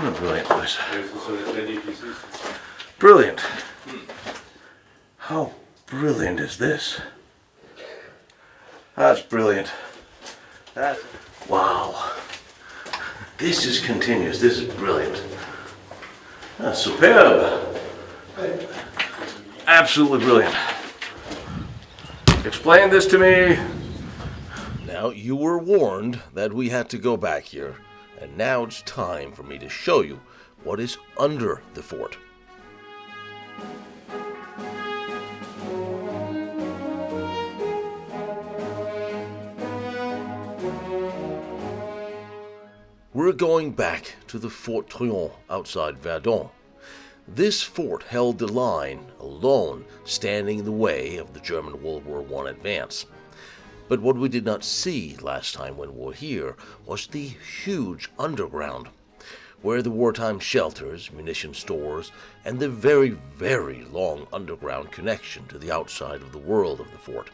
What a brilliant place. Brilliant. How brilliant is this? That's brilliant. Wow. This is continuous. This is brilliant. That's superb. Absolutely brilliant. Explain this to me. Now, you were warned that we had to go back here, and now it's time for me to show you what is under the fort. We're going back to the Fort Trion outside Verdun. This fort held the line alone, standing in the way of the German World War I advance. But what we did not see last time when we were here was the huge underground, where the wartime shelters, munition stores, and the very, very long underground connection to the outside of the world of the fort.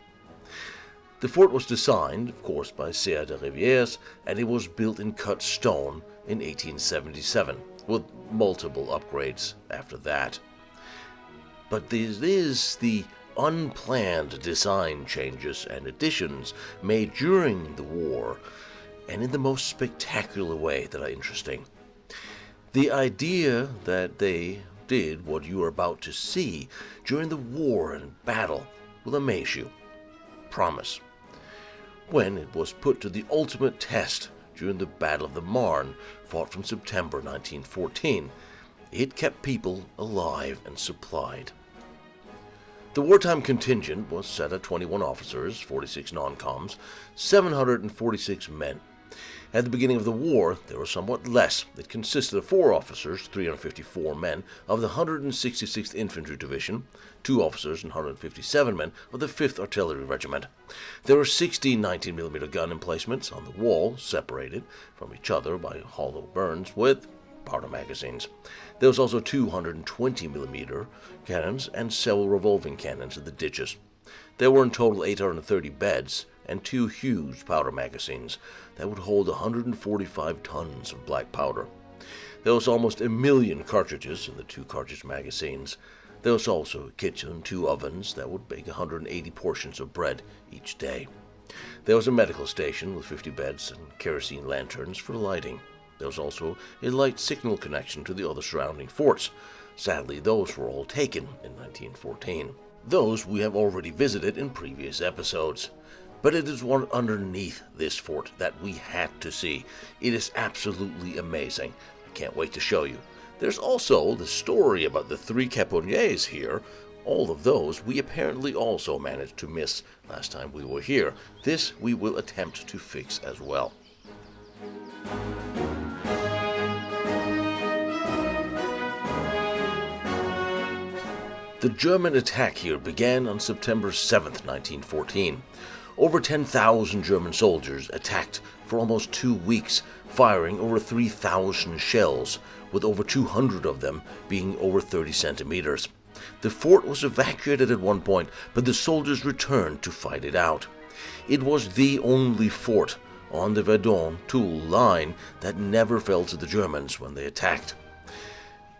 The fort was designed, of course, by Serre de Rivières, and it was built in cut stone in 1877, with multiple upgrades after that. But this is the unplanned design changes and additions made during the war, and in the most spectacular way that are interesting. The idea that they did what you are about to see during the war and battle will amaze you. Promise. When it was put to the ultimate test during the Battle of the Marne, fought from September 1914, it kept people alive and supplied. The wartime contingent was set at 21 officers, 46 non-coms, 746 men. At the beginning of the war, there were somewhat less. It consisted of 4 officers, 354 men, of the 166th Infantry Division, 2 officers and 157 men of the 5th Artillery Regiment. There were 16 19mm gun emplacements on the wall, separated from each other by hollow burns with powder magazines. There was also 220mm cannons and several revolving cannons in the ditches. There were in total 830 beds and 2 huge powder magazines that would hold 145 tons of black powder. There was almost 1 million cartridges in the 2 cartridge magazines. There was also a kitchen, 2 ovens that would bake 180 portions of bread each day. There was a medical station with 50 beds and kerosene lanterns for lighting. There was also a light signal connection to the other surrounding forts. Sadly, those were all taken in 1914. Those we have already visited in previous episodes. But it is one underneath this fort that we had to see. It is absolutely amazing. I can't wait to show you. There's also the story about the 3 caponiers here. All of those we apparently also managed to miss last time we were here. This we will attempt to fix as well. The German attack here began on September 7th, 1914. Over 10,000 German soldiers attacked for almost 2 weeks, firing over 3,000 shells, with over 200 of them being over 30 centimeters. The fort was evacuated at one point, but the soldiers returned to fight it out. It was the only fort on the Verdun-Toul line that never fell to the Germans when they attacked.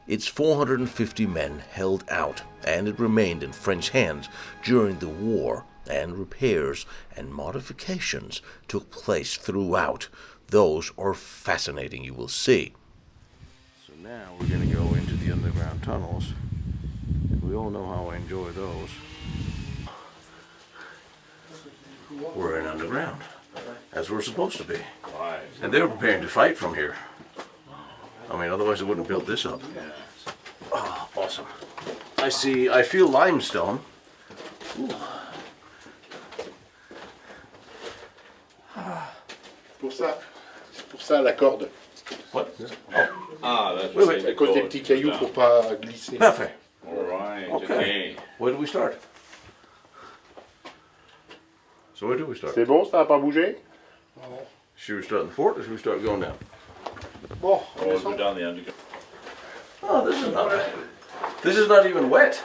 Its 450 men held out, and it remained in French hands during the war, and repairs and modifications took place throughout. Those are fascinating, you will see. So now we're going to go into the underground tunnels. We all know how I enjoy those. We're in underground, as we're supposed to be. And they were preparing to fight from here. I mean, otherwise they wouldn't have built this up. Oh, awesome. I feel limestone. Ooh. Pour ça la corde. What? Oh. Ah, that's wait. À cause des petits cailloux pour pas glisser. Parfait. All right. Okay. Where do we start? So where do we start? C'est bon, ça n'a pas bougé? Should we start in the fort or should we start going down? Bon, We'll go down the underground. Oh, this is not even wet.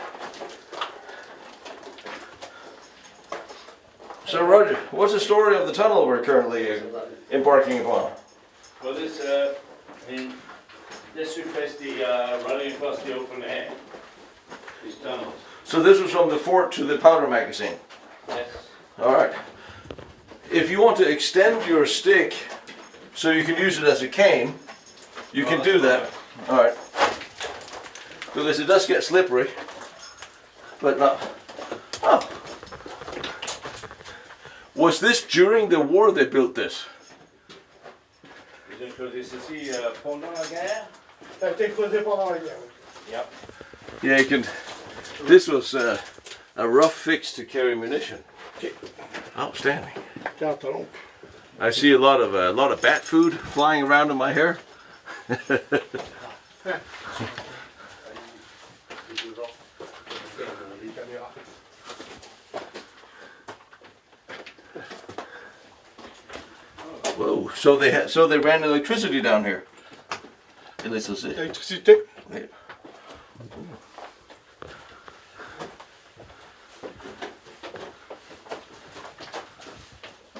So Roger, what's the story of the tunnel we're currently embarking upon? Well, this, This replaced the running across the open air. These tunnels. So this was from the fort to the powder magazine. Yes. All right. If you want to extend your stick so you can use it as a cane, you can do that. All right. Because it does get slippery, but not. Oh. Was this during the war they built this? Ils ont creusé ceci pendant la guerre. Ça a été creusé pendant la guerre. Yep. Yeah, you can. This was a rough fix to carry munition. Outstanding. Tiens, talon. I see a lot of bat food flying around in my hair. Whoa! So they ran electricity down here. L'électricité. Wait.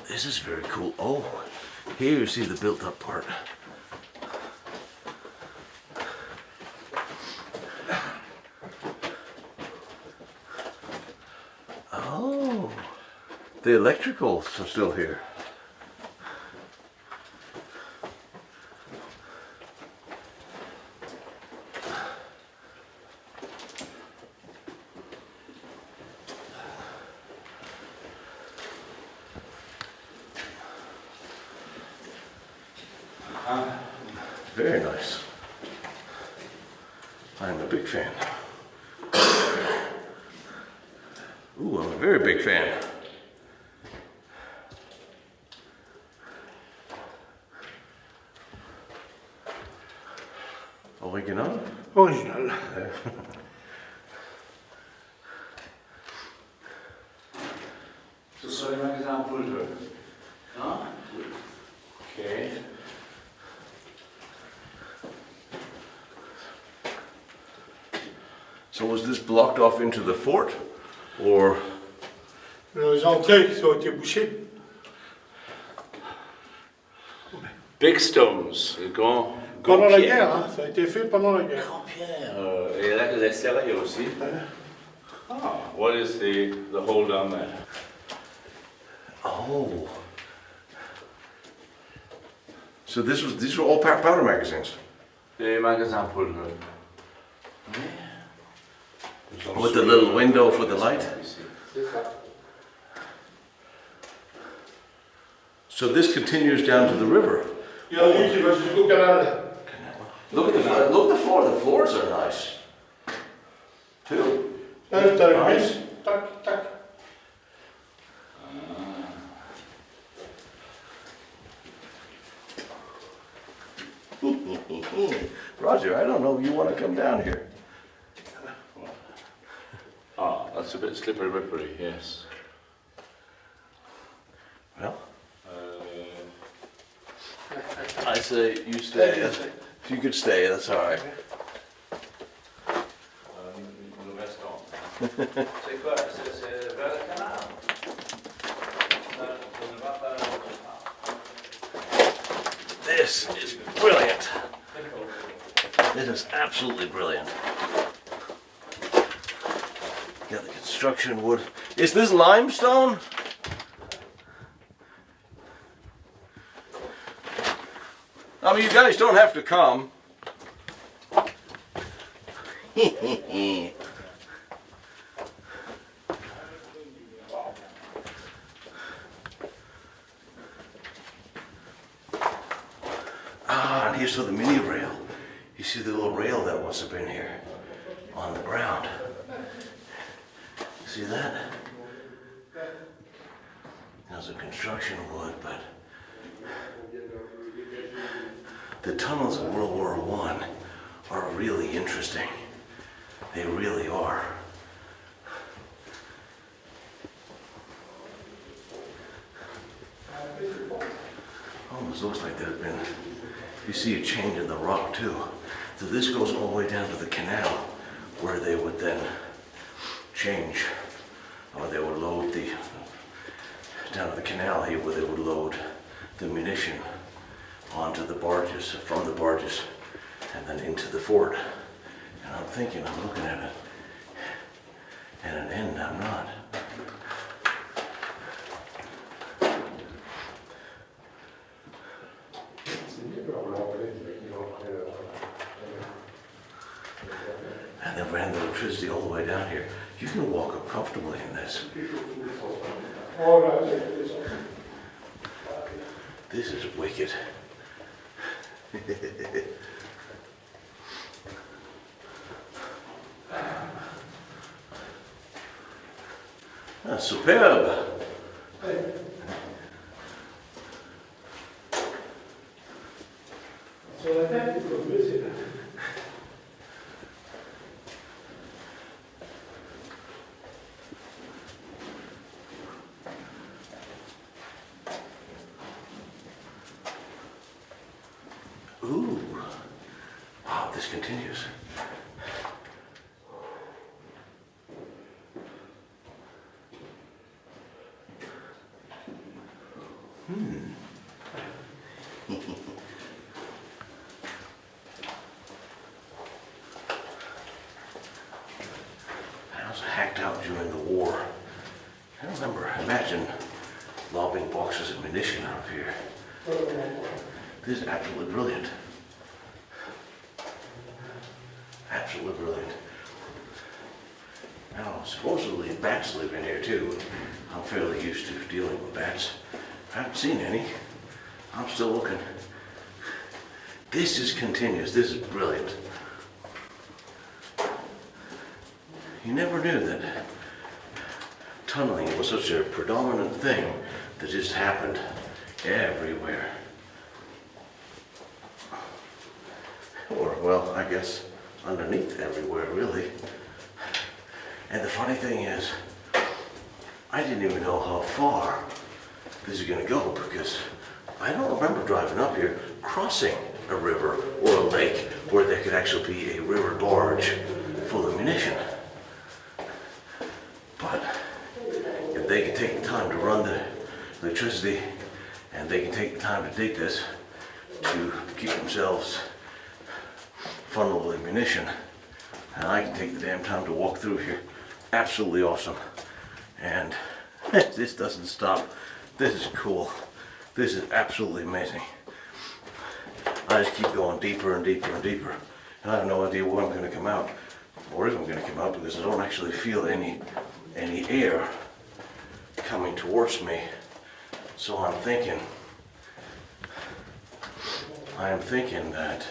This is very cool. Oh, here you see the built-up part. Oh, the electricals are still here. Very nice. I'm a big fan. Ooh, I'm a very big fan. Original? Original. Ce sont les magasins pour le jeu. Non? Okay. So was this blocked off into the fort, or? Les entrées qui ont été bouchées. Big stones, grands Pendant la pierres. guerre, hein. Ça a été fait pendant la guerre. Grands pierres. Et là, à l'extérieur aussi. Ah, what is the hole down there? Oh. So these were all powder magazines. Les magasins pour le jeu. With the little window for the light. So this continues down to the river. Il y a une qui va jusqu'au canal. Look at the floor. The floors are nice. Too. Là, t'as le Nice. vis. Tac, tac. Roger, I don't know if you want to come down here. Ah, that's a bit slippery, yes. Well, I say you stay. If you could stay, that's all right. Le restant. C'est quoi? C'est vers le canal. This is brilliant. This is absolutely brilliant. Got the construction wood. Is this limestone? I mean, you guys don't have to come. Ah, and here's for the mini rail. You see the little rail that must have been here on the ground. See that? There's a construction wood, but the tunnels of World War I are really interesting. They really are. Almost looks like there's been, you see a change in the rock too. So this goes all the way down to the canal where they would then change, or they would load the, down to the canal here where they would load the munition onto the barges, from the barges and then into the fort. And I'm thinking I'm looking at it at an end. I'm not. And they ran the electricity all the way down here. You can walk up comfortably in this. This is wicked. That's superb. So I think it was busy. Ooh. Wow, this continues. I was hacked out during the war. I remember, imagine lobbing boxes of munition out of here. This is absolutely brilliant. Absolutely brilliant. Now, supposedly bats live in here too. I'm fairly used to dealing with bats. I haven't seen any. I'm still looking. This is continuous. This is brilliant. You never knew that tunneling was such a predominant thing that just happened everywhere. Or, well, I guess underneath everywhere, really. And the funny thing is, I didn't even know how far this is going to go because I don't remember driving up here crossing a river or a lake where there could actually be a river barge full of munition. But if they can take the time to run the electricity and they can take the time to dig this to keep themselves funnel of ammunition, and I can take the damn time to walk through here. Absolutely awesome. And this doesn't stop. This is cool. This is absolutely amazing. I just keep going deeper and deeper and deeper. And I have no idea where I'm going to come out, or if I'm going to come out, because I don't actually feel any air coming towards me. So I am thinking that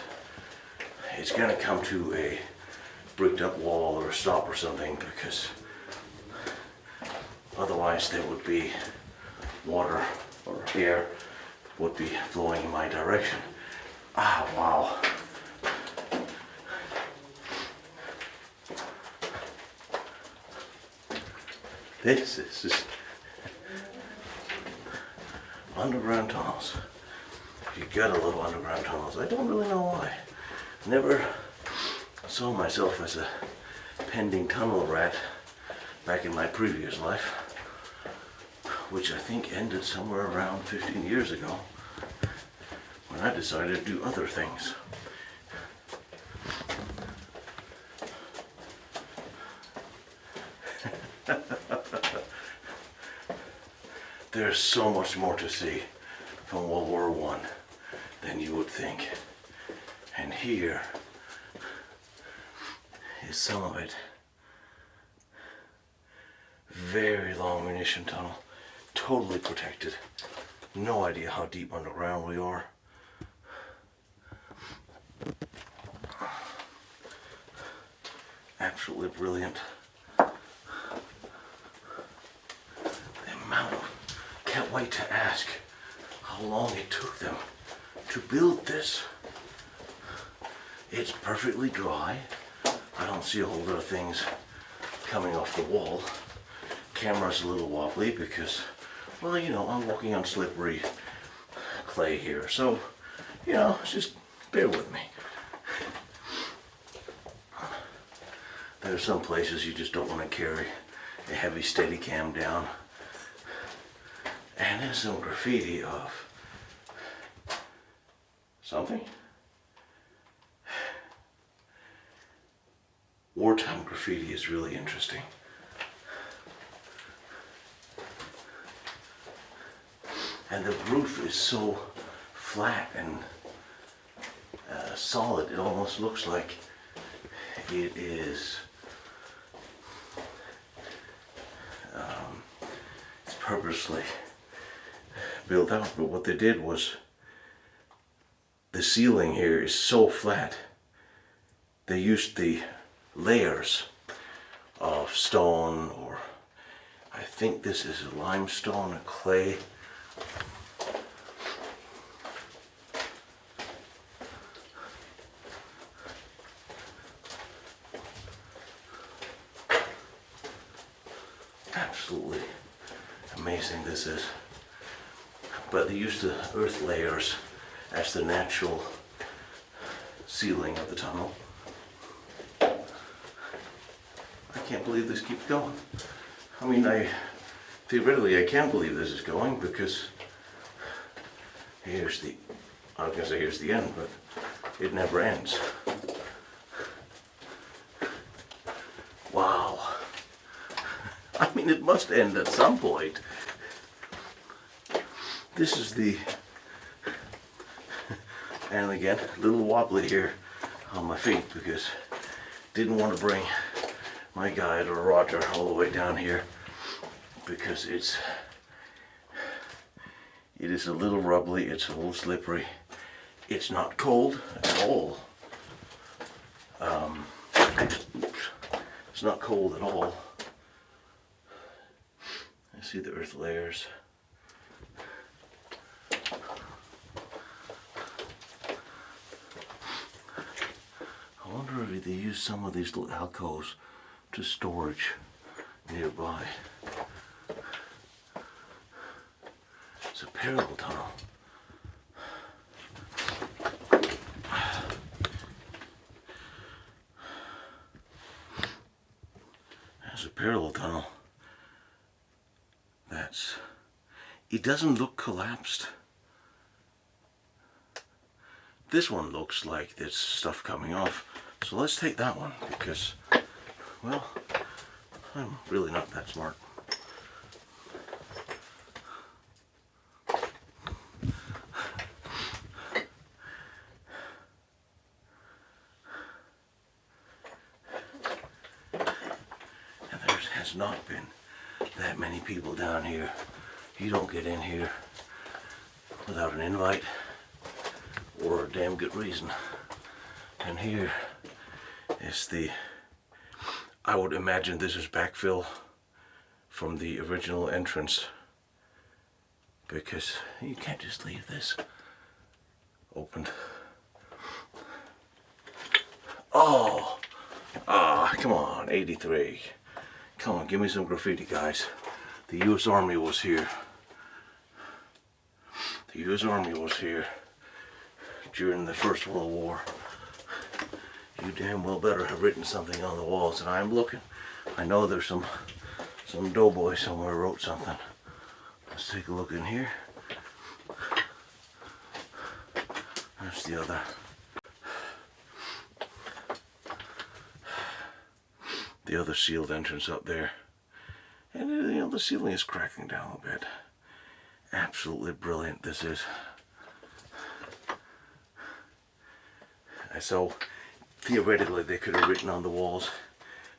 it's going to come to a bricked up wall or a stop or something, because otherwise there would be water or air would be flowing in my direction. Ah, wow. This is just underground tunnels. You gotta love underground tunnels. I don't really know why. Never saw myself as a pending tunnel rat back in my previous life, which I think ended somewhere around 15 years ago when I decided to do other things. There's so much more to see from World War I than you would think. And here is some of it. Very long munition tunnel, totally protected. No idea how deep underground we are. Absolutely brilliant. The amount of, can't wait to ask how long it took them to build this. It's perfectly dry. I don't see a whole lot of things coming off the wall. Camera's a little wobbly because, well, you know, I'm walking on slippery clay here. So, you know, just bear with me. There are some places you just don't want to carry a heavy steady cam down. And there's some graffiti of something. wartime graffiti is really interesting. And the roof is so flat and solid, it almost looks like it is it's purposely built out. But what they did was, the ceiling here is so flat, they used the layers of stone, or I think this is limestone or clay. Absolutely amazing this is. But they used the earth layers as the natural ceiling of the tunnel. I can't believe this keeps going. I mean, theoretically I can't believe this is going, because here's the, I was gonna say here's the end, but it never ends. Wow. I mean, it must end at some point. This is the, and again, a little wobbly here on my feet, because didn't want to bring my guide or Roger all the way down here, because it is a little rubbly, it's a little slippery. It's not cold at all. It's not cold at all. I see the earth layers. I wonder if they use some of these little alcoves to storage nearby. It's a parallel tunnel. There's a parallel tunnel. It doesn't look collapsed. This one looks like there's stuff coming off. So let's take that one, because, well, I'm really not that smart. And there has not been that many people down here. You don't get in here without an invite or a damn good reason. And here is the, I would imagine this is backfill from the original entrance, because you can't just leave this opened. Oh, come on, 83. Come on, give me some graffiti, guys. The U.S. Army was here. The U.S. Army was here during the First World War. You damn well better have written something on the walls, and I'm looking. I know there's some doughboy somewhere wrote something. Let's take a look in here. There's the other. The other sealed entrance up there. And you know, the ceiling is cracking down a bit. Absolutely brilliant this is. So theoretically they could have written on the walls,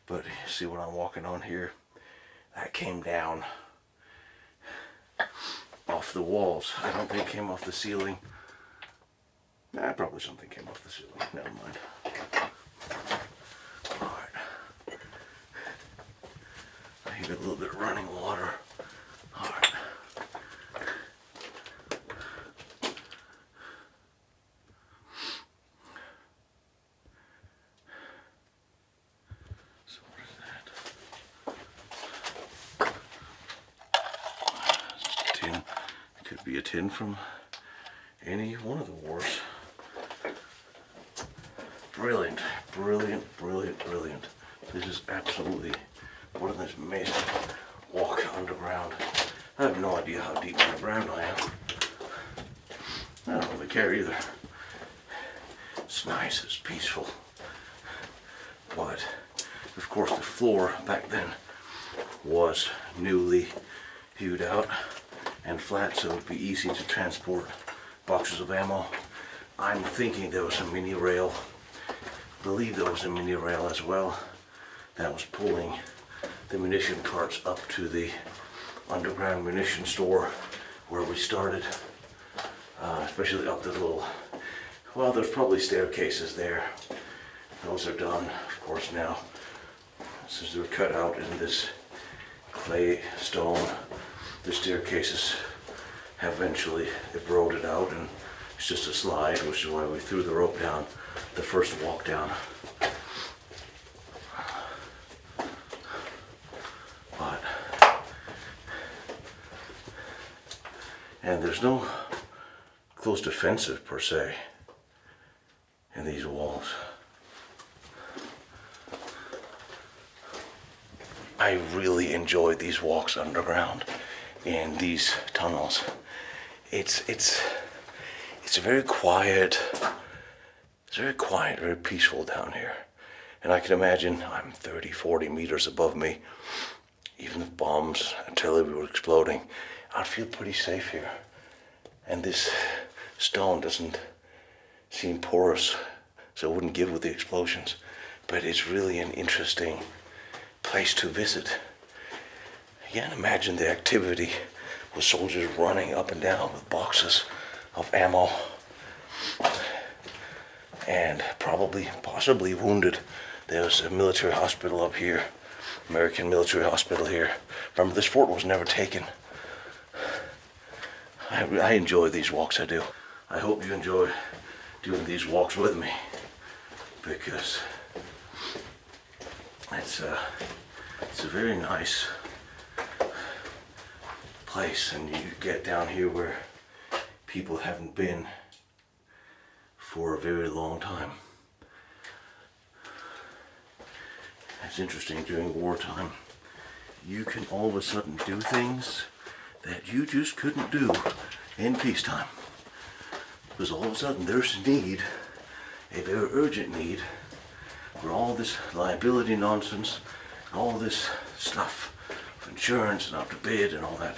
but you see what I'm walking on here? That came down off the walls. I don't think it came off the ceiling. Nah, probably something came off the ceiling. Never mind. Alright. I hear a little bit of running water. Alright. So what is that? Just a tin. It could be a tin from any one of the wars. Brilliant, brilliant, brilliant, brilliant. This is absolutely one of this amazing walk underground. I have no idea how deep underground I am. I don't really care either. It's nice, it's peaceful. But Of course, the floor back then was newly hewed out and flat, so it would be easy to transport boxes of ammo. I'm thinking there was a mini rail. I believe there was a mini rail as well that was pulling the munition carts up to the underground munition store where we started, especially up the little, well, there's probably staircases there. Those are done, of course, now, since they were cut out in this clay stone. The staircases have eventually eroded out, and it's just a slide, which is why we threw the rope down the first walk down. But, and there's no close defensive per se in these walls. I really enjoy these walks underground in these tunnels. It's very quiet. It's very quiet, very peaceful down here. And I can imagine I'm 30, 40 meters above me. Even if bombs, artillery were exploding, I'd feel pretty safe here. And this stone doesn't seem porous, so it wouldn't give with the explosions. But it's really an interesting place to visit. I can't imagine the activity with soldiers running up and down with boxes of ammo and possibly wounded. There's a military hospital up here, American military hospital here. Remember, this fort was never taken. I enjoy these walks, I do. I hope you enjoy doing these walks with me, because it's a very nice place, and you get down here where people haven't been for a very long time. It's interesting, during wartime, you can all of a sudden do things that you just couldn't do in peacetime. Because all of a sudden there's a need, a very urgent need, for all this liability nonsense, all this stuff, insurance and up to bid and all that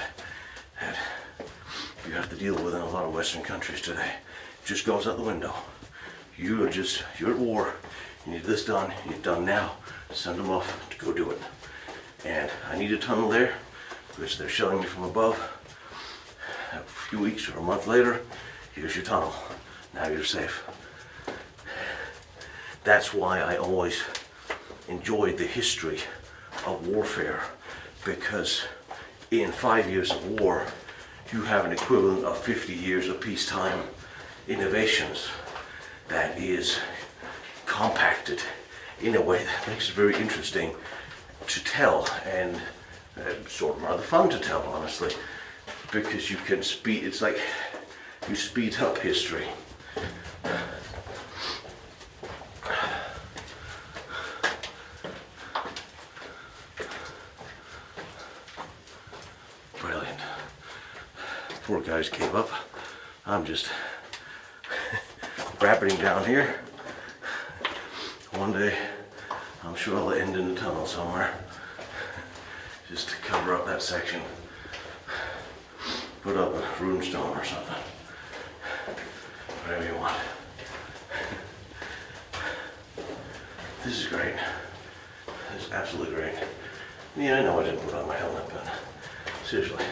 you have to deal with in a lot of Western countries today. It just goes out the window. You're at war. You need this done. You need it done now. Send them off to go do it. And I need a tunnel there because they're shelling me from above. A few weeks or a month later, here's your tunnel. Now you're safe. That's why I always enjoyed the history of warfare, because in 5 years of war, you have an equivalent of 50 years of peacetime innovations that is compacted in a way that makes it very interesting to tell, and sort of rather fun to tell, honestly, because you can speed, it's like you speed up history. Brilliant. Poor guys gave up. I'm just rapiding down here. One day, I'm sure I'll end in a tunnel somewhere, just to cover up that section. Put up a rune stone or something. Whatever you want. This is great. This is absolutely great. Yeah, I know I didn't put on my helmet, but seriously.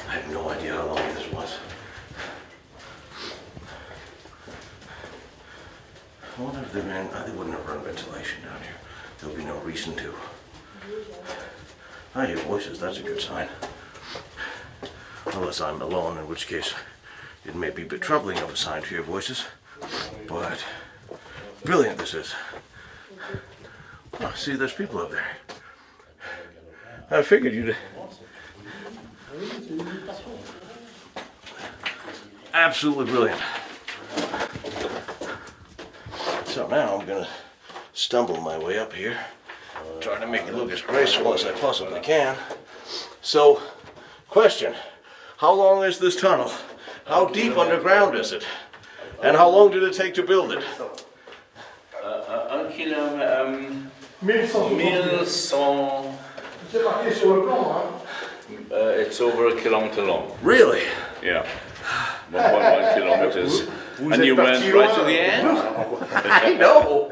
I have no idea how long this was. I wonder if they wouldn't have run ventilation down here. There'll be no reason to. I hear voices, that's a good sign. Unless I'm alone, in which case it may be a bit troubling of a sign to hear voices. But brilliant this is. Oh, see, there's people up there. I figured you'd... Absolutely brilliant. So now I'm gonna stumble my way up here, trying to make it look as graceful as I possibly can. So, question, how long is this tunnel? How deep underground is it? And how long did it take to build it? 1 kilomètre, 1160. 1100, C'est marqué sur le plan, hein. it's over a kilometer long. Really? Yeah. 1.1 kilometers. And you went right to the end? I know.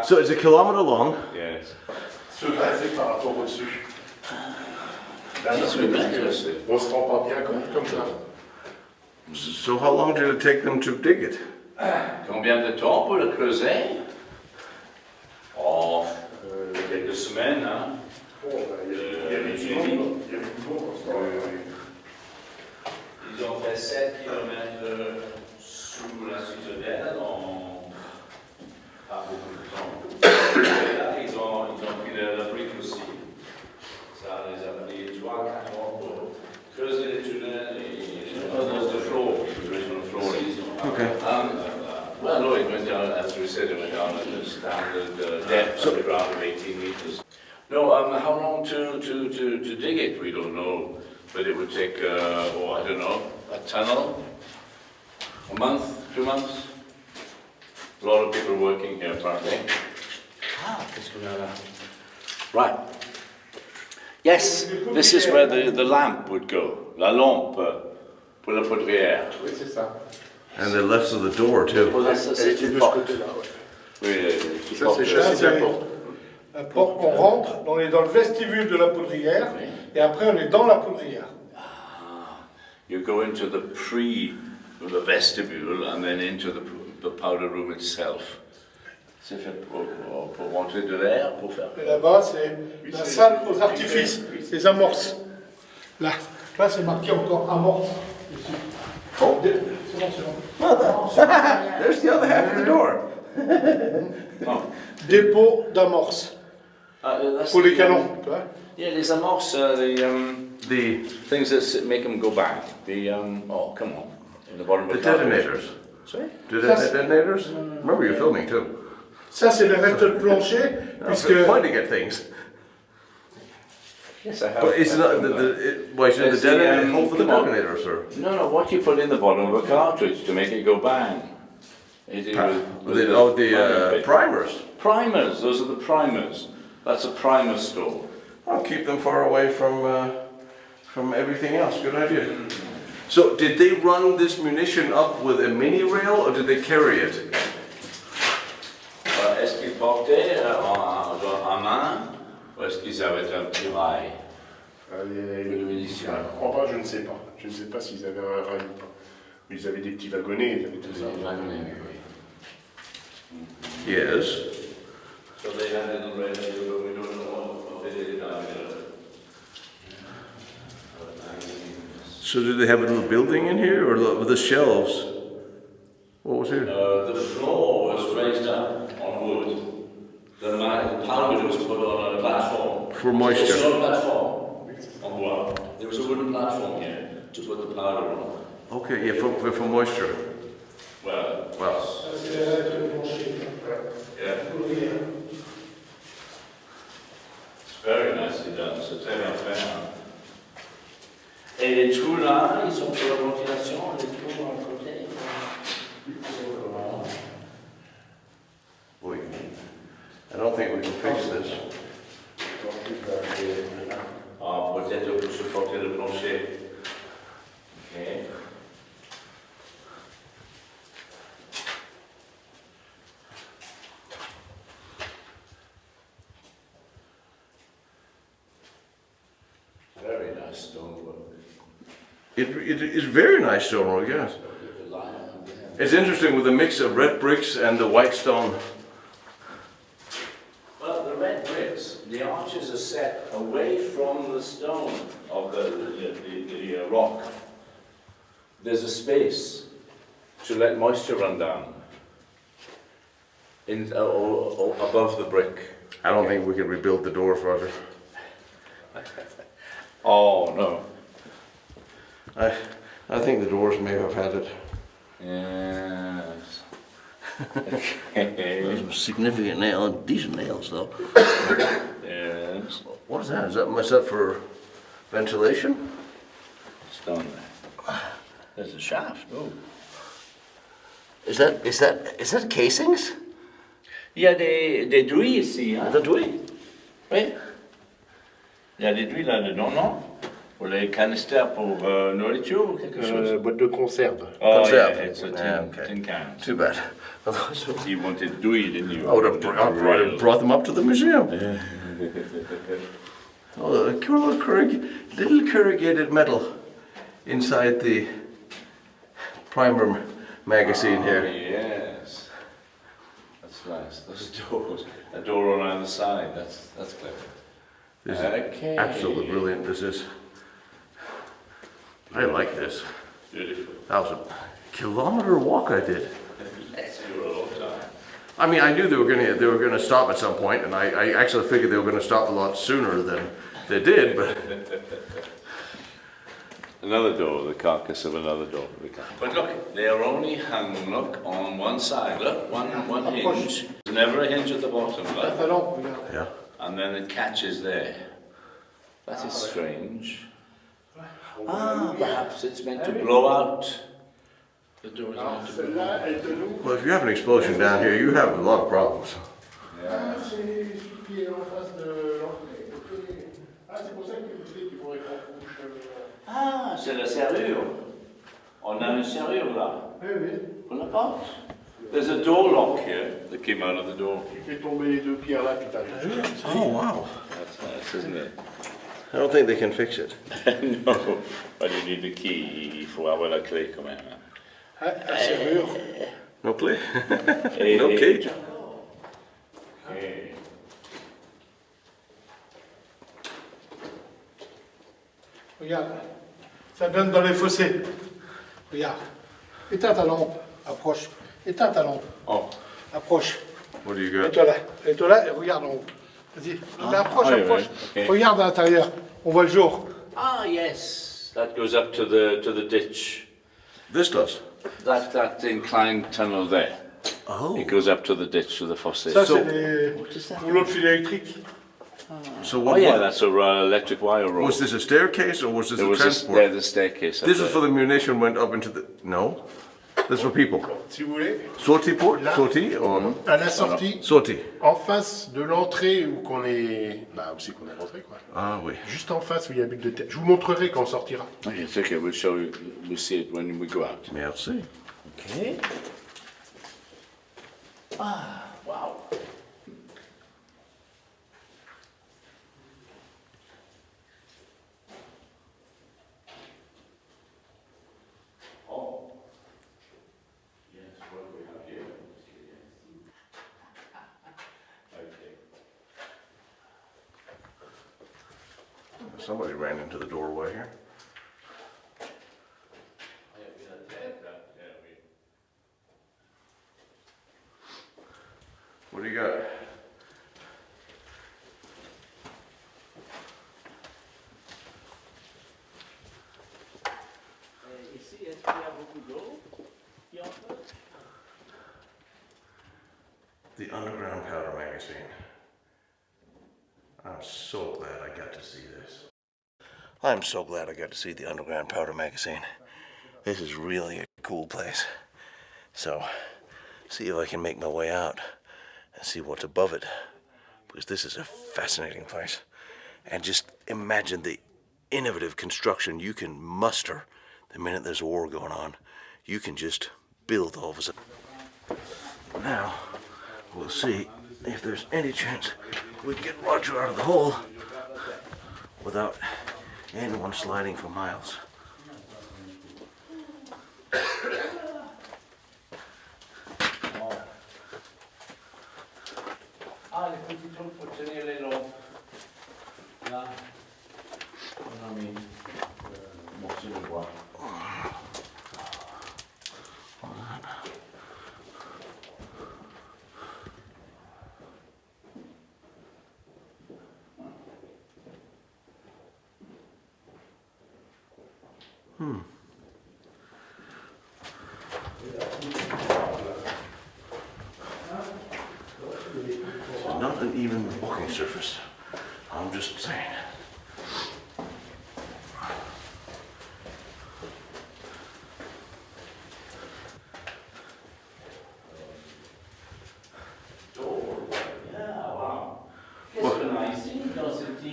So it's a kilometer long. Yes. Surasé par rapport au-dessus. Là, Dix parce que mètres. on se rend pas bien comme ça. So how long did it take them to dig it? Combien de temps pour le creuser? Oh, quelques semaines, hein? Bon, il y avait du monde. Il y avait du monde. Ils ont fait 7 km sous la citadelle en pas beaucoup de temps. Et là, ils ont pris la brique aussi. Ça les a pris 3-4 ans pour creuser les tunnels et the floor, the original floor. Okay. Well, no, it went down, as we said, it went down at the standard depth of the ground of 18 meters. No, how long to dig it, we don't know. But it would take, I don't know, a tunnel, a month, 2 months. A lot of people working here, apparently. Right. Yes, this is where the lamp would go. La lampe pour la poudrière. Oui, c'est ça. And the left of the door too. Elle était de ce côté-là, ouais. Oui, Ça, c'est la porte. La porte, on rentre, on est dans le vestibule de la poudrière, et après on est dans la poudrière. You go into the vestibule and then into the powder room itself. C'est fait pour rentrer de l'air, pour faire. Et là-bas, c'est la salle aux artifices, les amorces. Là, c'est marqué encore amorce. Ici. Oh, c'est bon, c'est bon. There's the other half of the door. Oh. Dépôt d'amorce. Pour les canons, tu vois. Yeah, les amorces, the things that make them go back. Oh, come on. In the bottom The of the detonators. Sorry? Detonators? Remember, you're filming too. Ça, c'est le reste de plancher, puisque... Pointing at things. Yes, I have. But it's not why should the It's the, detonator hold for the come on. detonator, sir? No, what you put in the bottom of a cartridge to make it go bang. Is it with The primers. Primers, those are the primers. That's a primer store. I'll keep them far away from everything else. Good idea. So, did they run this munition up with a mini rail, or did they carry it? Est-ce qu'ils portaient en main ou est-ce qu'ils avaient un petit rail? Je crois pas, je ne sais pas. Je ne sais pas s'ils avaient un rail ou pas. Mais ils avaient des petits wagonnets, ils avaient tout ça. Yes. So they had a little rail, but we don't know what they did either. So, did they have a little building in here, or with the shelves? What was here? The floor was raised up on wood. The powder was put on a platform. For moisture. There was no platform on bois. There was a wooden platform here to put the powder on. Okay, yeah, for moisture. Well, C'est le reste de plancher. yeah, it's very nicely done. C'est très bien fait. Hein. Et les trous là, ils sont pour la ventilation, les trous à côté. Wait. I don't think we can fix this. Ah, peut-être pour supporter le plancher. Okay. Very nice stonework. It is very nice stonework, yes. It's interesting with the mix of red bricks and the white stone. Well, the red bricks, the arches are set away from the stone of the rock. There's a space to let moisture run down above the brick. I don't think we can rebuild the doors, Roger. Oh, no. I think the doors may have had it. Yes. There's some significant nails, decent nails though. Yes. What is that? Is that for ventilation? Stone there. There's a shaft. Oh. Is that casings? Il y a des douilles ici. Hein? Des douilles? Oui. Il y a des douilles là-dedans, non? Pour les canistères pour nourriture ou quelque chose? Boîte de conserve. Oh, Conserve. yeah, it's a tin, Yeah, okay. tin can. Too bad. You wanted douilles, didn't you? I would have brought them up to the museum. Oh, the cool little corrugated metal inside the primer magazine Oh, here. yes. That's nice. Those doors. A door on either side. That's clever. This is Okay. absolutely brilliant. This is. I like this. Beautiful. That was a kilometer walk I did. That's a long time. I mean, I knew they were gonna stop at some point, and I actually figured they were gonna stop a lot sooner than they did. But Another door, the carcass of another door. But look, they are only hung, look, on one side. Look, one hinge. There's never a hinge at the bottom, look. Talent, regarde. yeah, And then it catches there. That is strange. Ah, perhaps it's meant to blow out. The door is meant to blow Celle-là, out. elle te l'ouvre. well, if you have an explosion down here, you have a lot of problems. Ah, c'est celui qui est en face de l'entrée. Ah, c'est pour ça que tu disais qu'il faudrait qu'on couche. Ah, c'est la serrure. On a une serrure là. Oui, oui. Pour la porte. There's a door lock here that came out of the door. Tu fais tomber les deux pierres là, puis t'arrives. Oh wow! That's nice, isn't it? I don't think they can fix it. No, but you need the key. Il faut avoir la clé quand même. Ah, la serrure. No play. Et- No key. Okay. Regarde, ça donne dans les fossés. Regarde. Éteins ta lampe. Approche. Éteins ta lampe. Oh. Approche. What do you got? Mets-toi là. Mets-toi là et regarde en haut. Vas-y. Mais approche, oui, approche. oui, ok. Regarde à l'intérieur. On voit le jour. Ah yes, that goes up to the ditch. This does. That inclined tunnel there. Oh. It goes up to the ditch to the fossé. Ça, So- c'est les rouleaux de fil électrique. So Oh what? yeah, what that's a electric wire rope. was this a staircase or was this There a was transport? the staircase. Up This there. is for the munition went up into the. No, this is for people. Si vous voulez, Sortie port, Là. sortie or à la sortie, sortie. en face de l'entrée où qu'on est. Bah, aussi qu'on est rentré, quoi. Ah oui. Juste en face où il y a but de tête. Je vous montrerai quand on sortira. Okay, it's okay. We'll show you. We'll see it when we go out. Merci. Okay. Ah, wow. Oh. Yes, what we have here. Okay. Somebody ran into the doorway here. What do you got? Ici, est-ce qu'il y a beaucoup d'eau qui entre? The Underground Powder Magazine. I'm so glad I got to see this. I'm so glad I got to see the Underground Powder Magazine. This is really a cool place. So, see if I can make my way out and see what's above it. Because this is a fascinating place. And just imagine the innovative construction you can muster the minute there's a war going on. You can just build all of a sudden. Now, we'll see if there's any chance we can get Roger out of the hole without anyone sliding for miles. Ah, les petits trucs pour tenir les lampes. Là, on a mis le morceau de bois. It's not an even walking surface. I'm just saying.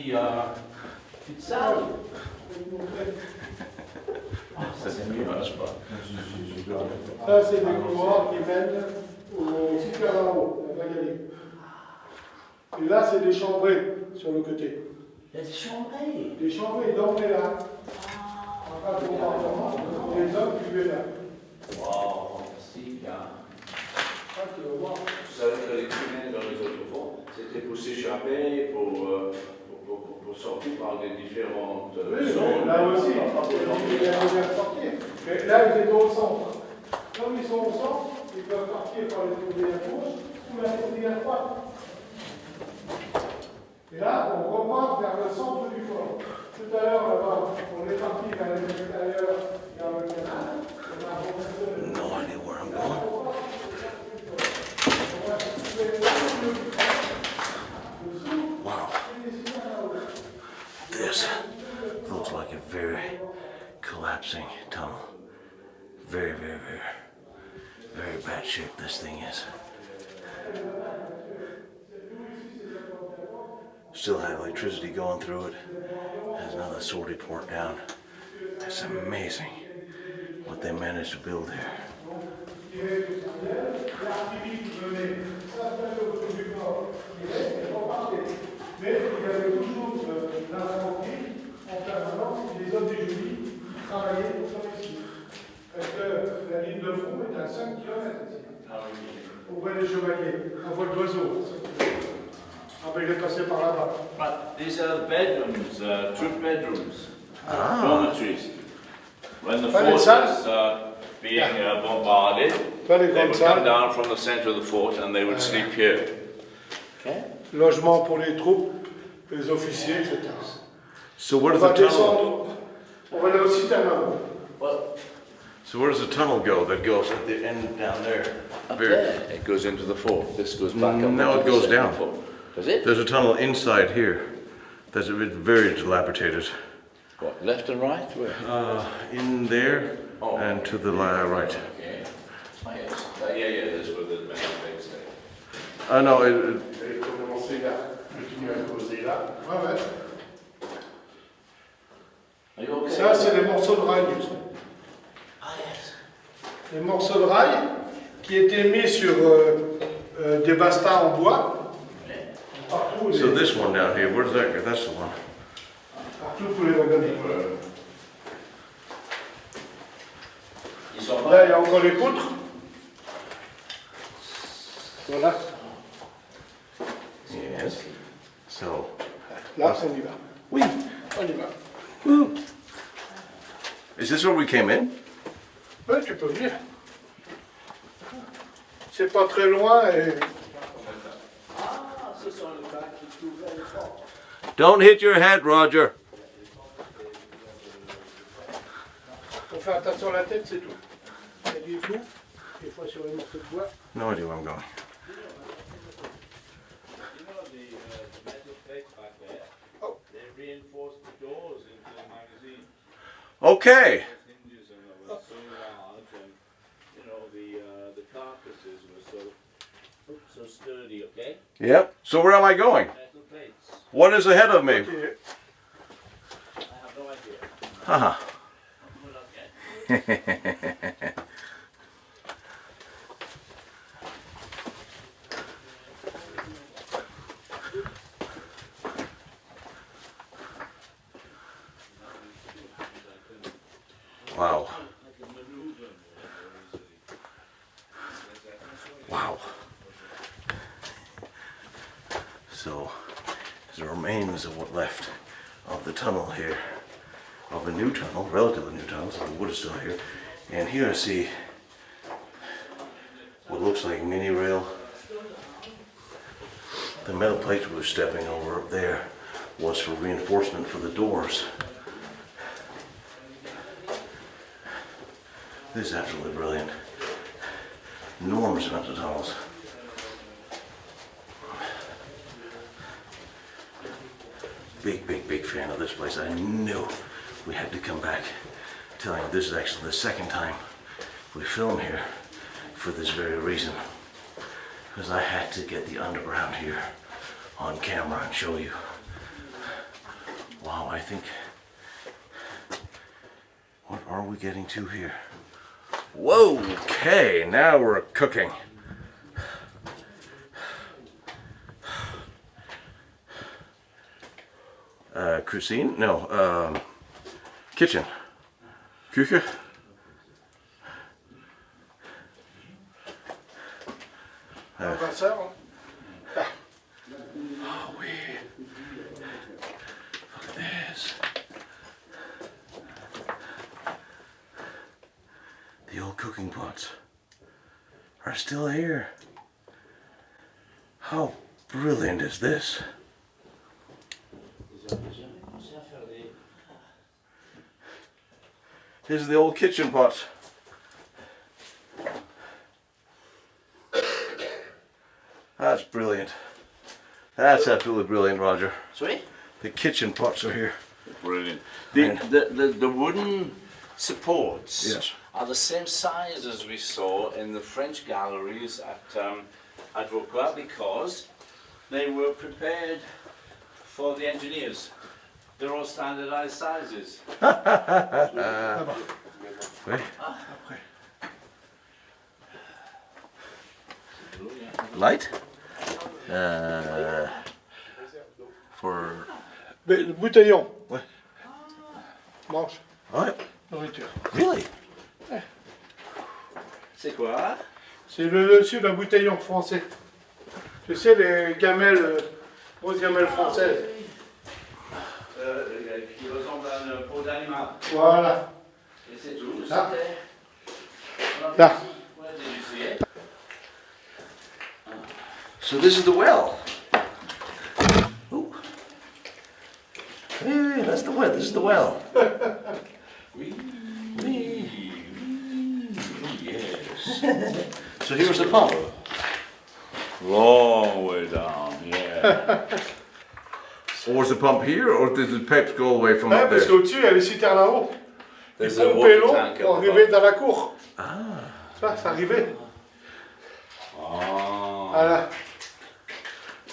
petite salle. Ça c'est mieux, hein, je crois. Ça, c'est des couloirs qui mènent au super en haut, on va y aller. Et là, c'est des chambrées sur le côté. Il y a des chambrées. Des chambrées, ils dormaient là. Pas de compartiment, les hommes vivaient là. Waouh, fantastique, hein. Ça, tu vas voir. Vous savez que les tunnels dans les autofonds, c'était pour s'échapper, pour sortir par les différentes zones. Là aussi, il y a moyen de sortir. Mais là, ils étaient au centre. Comme ils sont au centre, ils peuvent partir par les tournées à gauche ou la tournée à droite. Et là, on repart vers le centre du fort. Tout à l'heure, là-bas, on est parti vers l'extérieur, vers le canal. No idea where I'm going. Wow. This looks like a very collapsing tunnel. Very, very, very, very bad shape this thing is. Still have electricity going through it. Has another sortie port down. It's amazing what they managed to build here. Mais il y avait toujours l'infanterie en permanence, les hommes des génies qui travaillaient comme ici. Parce que la ligne de front est à 5 km ici. On voit les chevaliers, on voit l'oiseau. Ah ben il est passé par là-bas. But these are bedrooms, troop bedrooms, dormitories. When the fort was being bombarded, they would come down from the center of the fort and they would sleep here. Okay. Logement pour les troupes, les officiers, etc. So where does the tunnel? On va aller au citadin. So where does the tunnel go that goes at the end down there? Up there. It goes into the fort. This goes back up. No, it goes down. Does it? There's a tunnel inside here that's a bit very dilapidated. What, left and right? Where? In there and to the right. Okay. Oh, yes. Yeah, that's where the main things stay. No, Are you okay? Ça, c'est les morceaux de rail. Ah, yes. Les morceaux de rail qui étaient mis sur des bastins en bois. Partout. so this one down here, where's that go? That's the one. Partout pour les wagonnets. Ils sont Là, il y a encore les poutres. Voilà. Yes. So, Là, on y va. we. On y va. Is this where we came in? Oui, tu peux venir. C'est pas très loin et... Ah, ce sont les gars qui trouvaient le fort. Don't hit your head, Roger. Faut faire attention à la tête, c'est tout. Il y a des clous, des fois sur les morceaux de bois. No idea where I'm going. You know the metal plates back there? Oh. They reinforced the doors into the magazine. Okay. Those hinges and they were so large, and you know the carcasses were so sturdy. Okay. Yep. So where am I going? Metal plates. What is ahead of me? Ok. I have no idea. Haha. Good luck, eh? Wow. Wow. So, the remains of what left of the tunnel here, of a new tunnel, relatively new tunnel, so the wood is still here. And here I see what looks like mini rail. The metal plates we were stepping over up there was for reinforcement for the doors. This is absolutely brilliant. Enormous amounts of tunnels. Big fan of this place. I knew we had to come back. I'm telling you, this is actually the second time we film here for this very reason. Because I had to get the underground here on camera and show you. think, what are we getting to here? Whoa, okay, now we're cooking. Cuisine? No, kitchen. Küche? On va ça, hein? Oh, wait. Look at this. The old cooking pots are still here. How brilliant is this? This is the old kitchen pot. That's brilliant. That's absolutely brilliant, Roger. Sweet. The kitchen pots are here. Brilliant. The wooden supports Yes. are the same size as we saw in the French galleries at Vauquois because they were prepared for the engineers. They're all standardized sizes. Oui. Light? For... Le bouteillon. Ouais. Mange. Ouais. Nourriture. Really? C'est quoi? C'est le dessus d'un bouteillon français. Tu sais, les gamelles, grosses gamelles françaises. Qui ressemble à une peau d'animal. Voilà. Et c'est tout. Là. C'était- Là. Ouais, c'est du ciel. So this is the well. Ooh. Hey, that's the well. This is the well. Oui. Yes. So here's the pump. Long way down, yeah. Or was the pump here, or did the pipes go all the way from Ouais, up parce there? qu'au-dessus, il y a les citernes là-haut. Ils There's a pompaient water l'eau tank pour up arriver above. dans la cour. Ah. Ça arrivait. Ah. Voilà.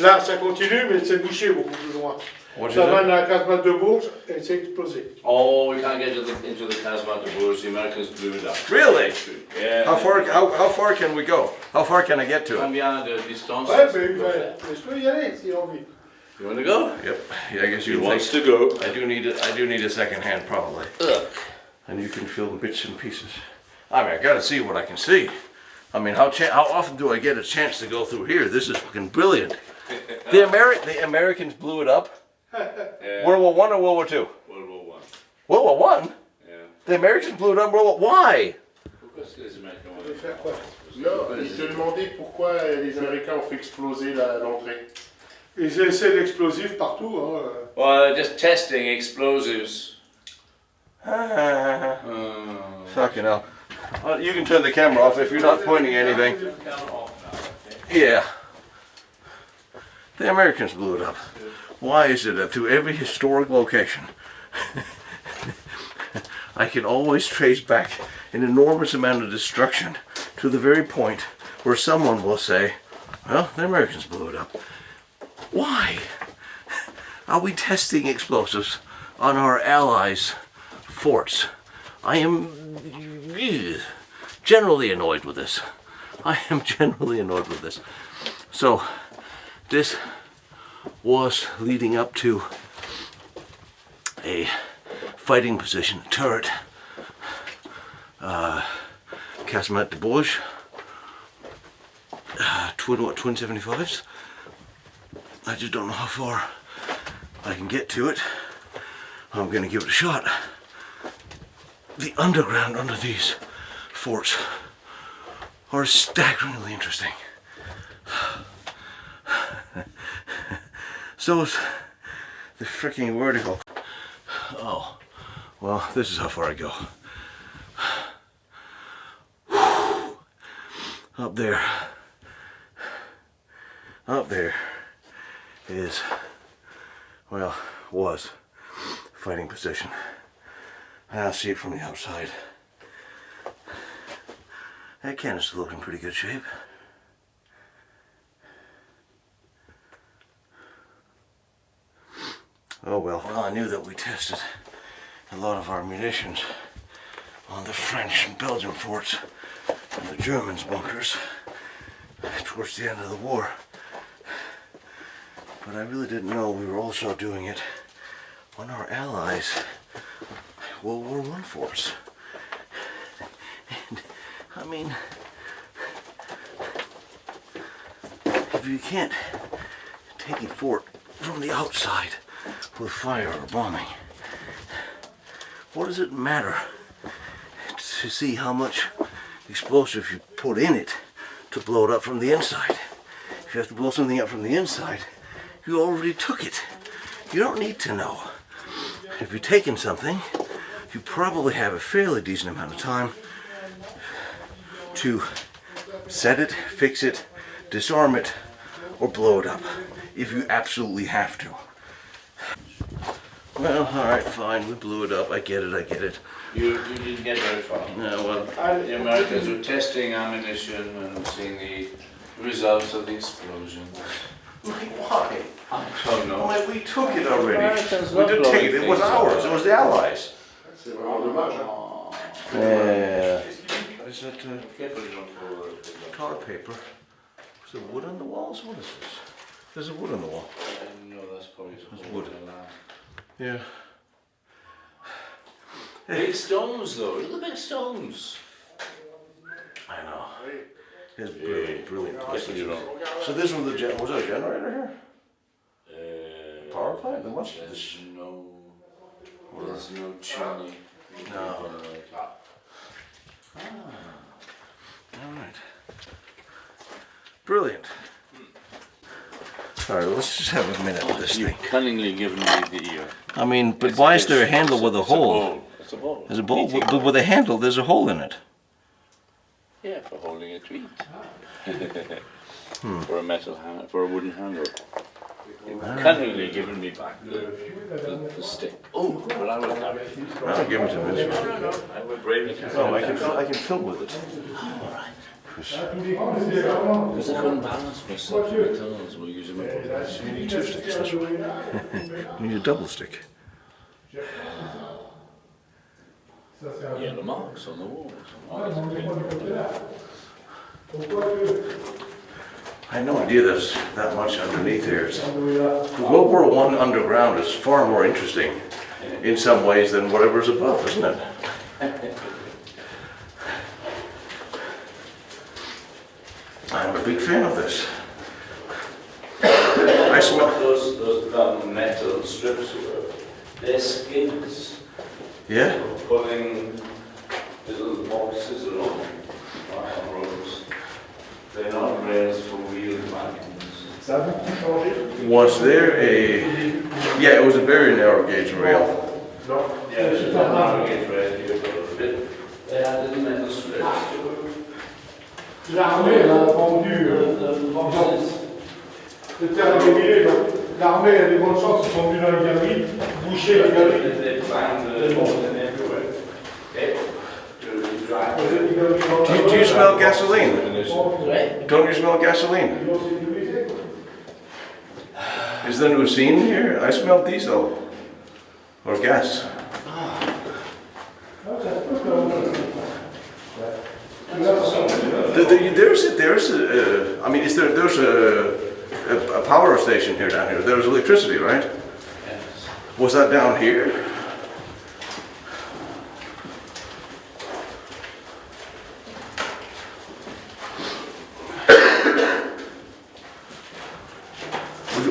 Là, ça continue, mais c'est bouché beaucoup plus loin. What'd Ça you va do? dans la casemate de Bourges et c'est explosé. Oh, we can't get into the casemate de Bourges. The Americans blew it up. Really? Yeah. How far can we go? How far can I get to it? Combien de distance? Ouais, mais je peux y aller s'il a envie. You want to go? Yep. Yeah, I guess He you wants take. to go. I do need a second hand probably. Ugh. And you can feel the bits and pieces. I mean, I gotta see what I can see. I mean, how often do I get a chance to go through here? This is fucking brilliant. The Americans blew it up. Yeah. World War One or World War Two? World War One. World War One. Yeah. The Americans blew it up. World War. Why? Pourquoi est-ce que les Américains Je vais faire quoi? Non, il te demandait pourquoi les Américains ont fait exploser l'entrée. Ils essaient l'explosif partout. Hein. Well, just testing explosives. Fucking hell. Well, you can turn the camera off if you're not pointing anything. Yeah. The Americans blew it up. Why is it that to every historic location, I can always trace back an enormous amount of destruction to the very point where someone will say, well, the Americans blew it up. Why are we testing explosives on our allies' forts? I am generally annoyed with this. I am generally annoyed with this. So, this was leading up to a fighting position, turret, casemate de Bourges, twin 75s. I just don't know how far I can get to it. I'm gonna give it a shot. The underground under these forts are staggeringly interesting. So is the freaking vertical. Oh, well, this is how far I go. Up there is, well, was fighting position. I'll see it from the outside. That cannon is still looking in pretty good shape. Oh well. Well, I knew that we tested a lot of our munitions on the French and Belgian forts and the Germans' bunkers towards the end of the war. But I really didn't know we were also doing it on our allies' World War I forts. And, I mean, if you can't take a fort from the outside with fire or bombing, what does it matter to see how much explosive you put in it to blow it up from the inside? If you have to blow something up from the inside, you already took it. You don't need to know. If you're taking something, you probably have a fairly decent amount of time to set it, fix it, disarm it, or blow it up, if you absolutely have to. Well, alright, fine, we blew it up, I get it. You didn't get very far. No, well, The Americans were testing ammunition and seeing the results of the explosions. why? I don't know. Why, we took it already. Americans We love didn't take it, blowing it was things ours, up. it was the Allies. C'est vraiment dommage. Hein. Yeah. Is that Careful you don't fall over it. tar paper? Is there wood on the walls? What is this? There's a wood on the wall. No, that's probably just wood. Yeah. Big stones though, look at the big stones. I know. It's brilliant, brilliant. Careful you don't. So this was the was there a generator here? Power plant? There must be. There's no chimney. No. Alright. Brilliant. Alright, let's just have a minute of this You've thing. cunningly given me the I mean, but why is there a handle with a hole? It's a bowl. There's a bowl, but with a handle, there's a hole in it. Yeah, for holding a tweet. For a metal hand, for a wooden handle. You've cunningly given me back the stick. Oh, well I will carry it. I'll give it to Vince. No, I will bravely carry No, it. I can fill with it. Because I couldn't balance myself with McDonald's, we'll use them. You need two sticks, that's right. You need a double stick. Yellow marks on the walls. I had no idea there's that much underneath here. World War I underground is far more interesting in some ways than whatever's above, isn't it? I'm a big fan of this. I smell. Those metal strips, they're skids. Yeah? Pulling little boxes along on roads. They're not rails for wheeled wagons. Ça a beaucoup changé. Was there a? Yeah, it was a very narrow gauge rail. Non. Yeah, there's a narrow gauge rail here for a little bit. They had little metal strips. L'armée elle a vendu le terrain démilé, donc l'armée a des bonnes chances, ils sont venus dans les galeries, boucher la galerie. They find the mortar everywhere. Okay? To drive. Do you smell gasoline? Right? Don't you smell gasoline? Is there no scene here? I smell diesel or gas. There's a, I mean, there's a power station here down here. There's electricity, right? Yes. Was that down here?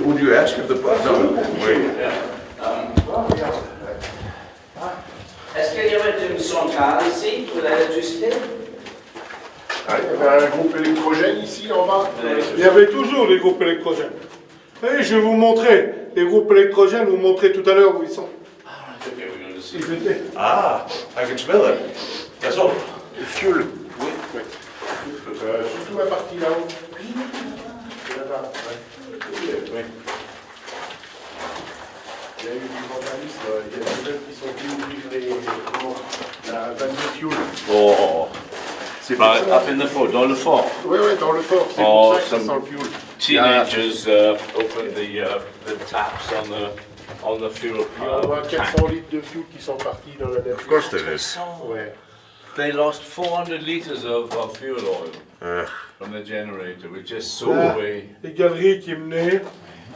Would you ask if the no, wait. Est-ce qu'il y avait une centrale ici pour l'électricité? Ah, il y avait un groupe électrogène ici en bas. Il y avait toujours des groupes électrogènes. Et je vais vous montrer les groupes électrogènes, vous montrer tout à l'heure où ils sont. Okay, we're going to see. Ils étaient. Ah, I can smell it. That's all. Fuel. Oui, oui. Surtout la partie là-haut. Là-bas, ouais. Oui. Il y a eu du vandalisme, il y a des jeunes qui sont venus ouvrir la vanne de fuel. Oh, C'est pour right, ça. up in the fort, dans le fort. Oui, oui, dans le fort, c'est Oh, pour ça que ça some sent le fuel. Teenagers opened the taps on the fuel Il y a au moins tank. 400 litres de fuel qui sont partis dans la nature. Of course there is. Ouais. They lost 400 liters of fuel oil Ugh. from the generator, which just sold Là, away. les galeries qui menaient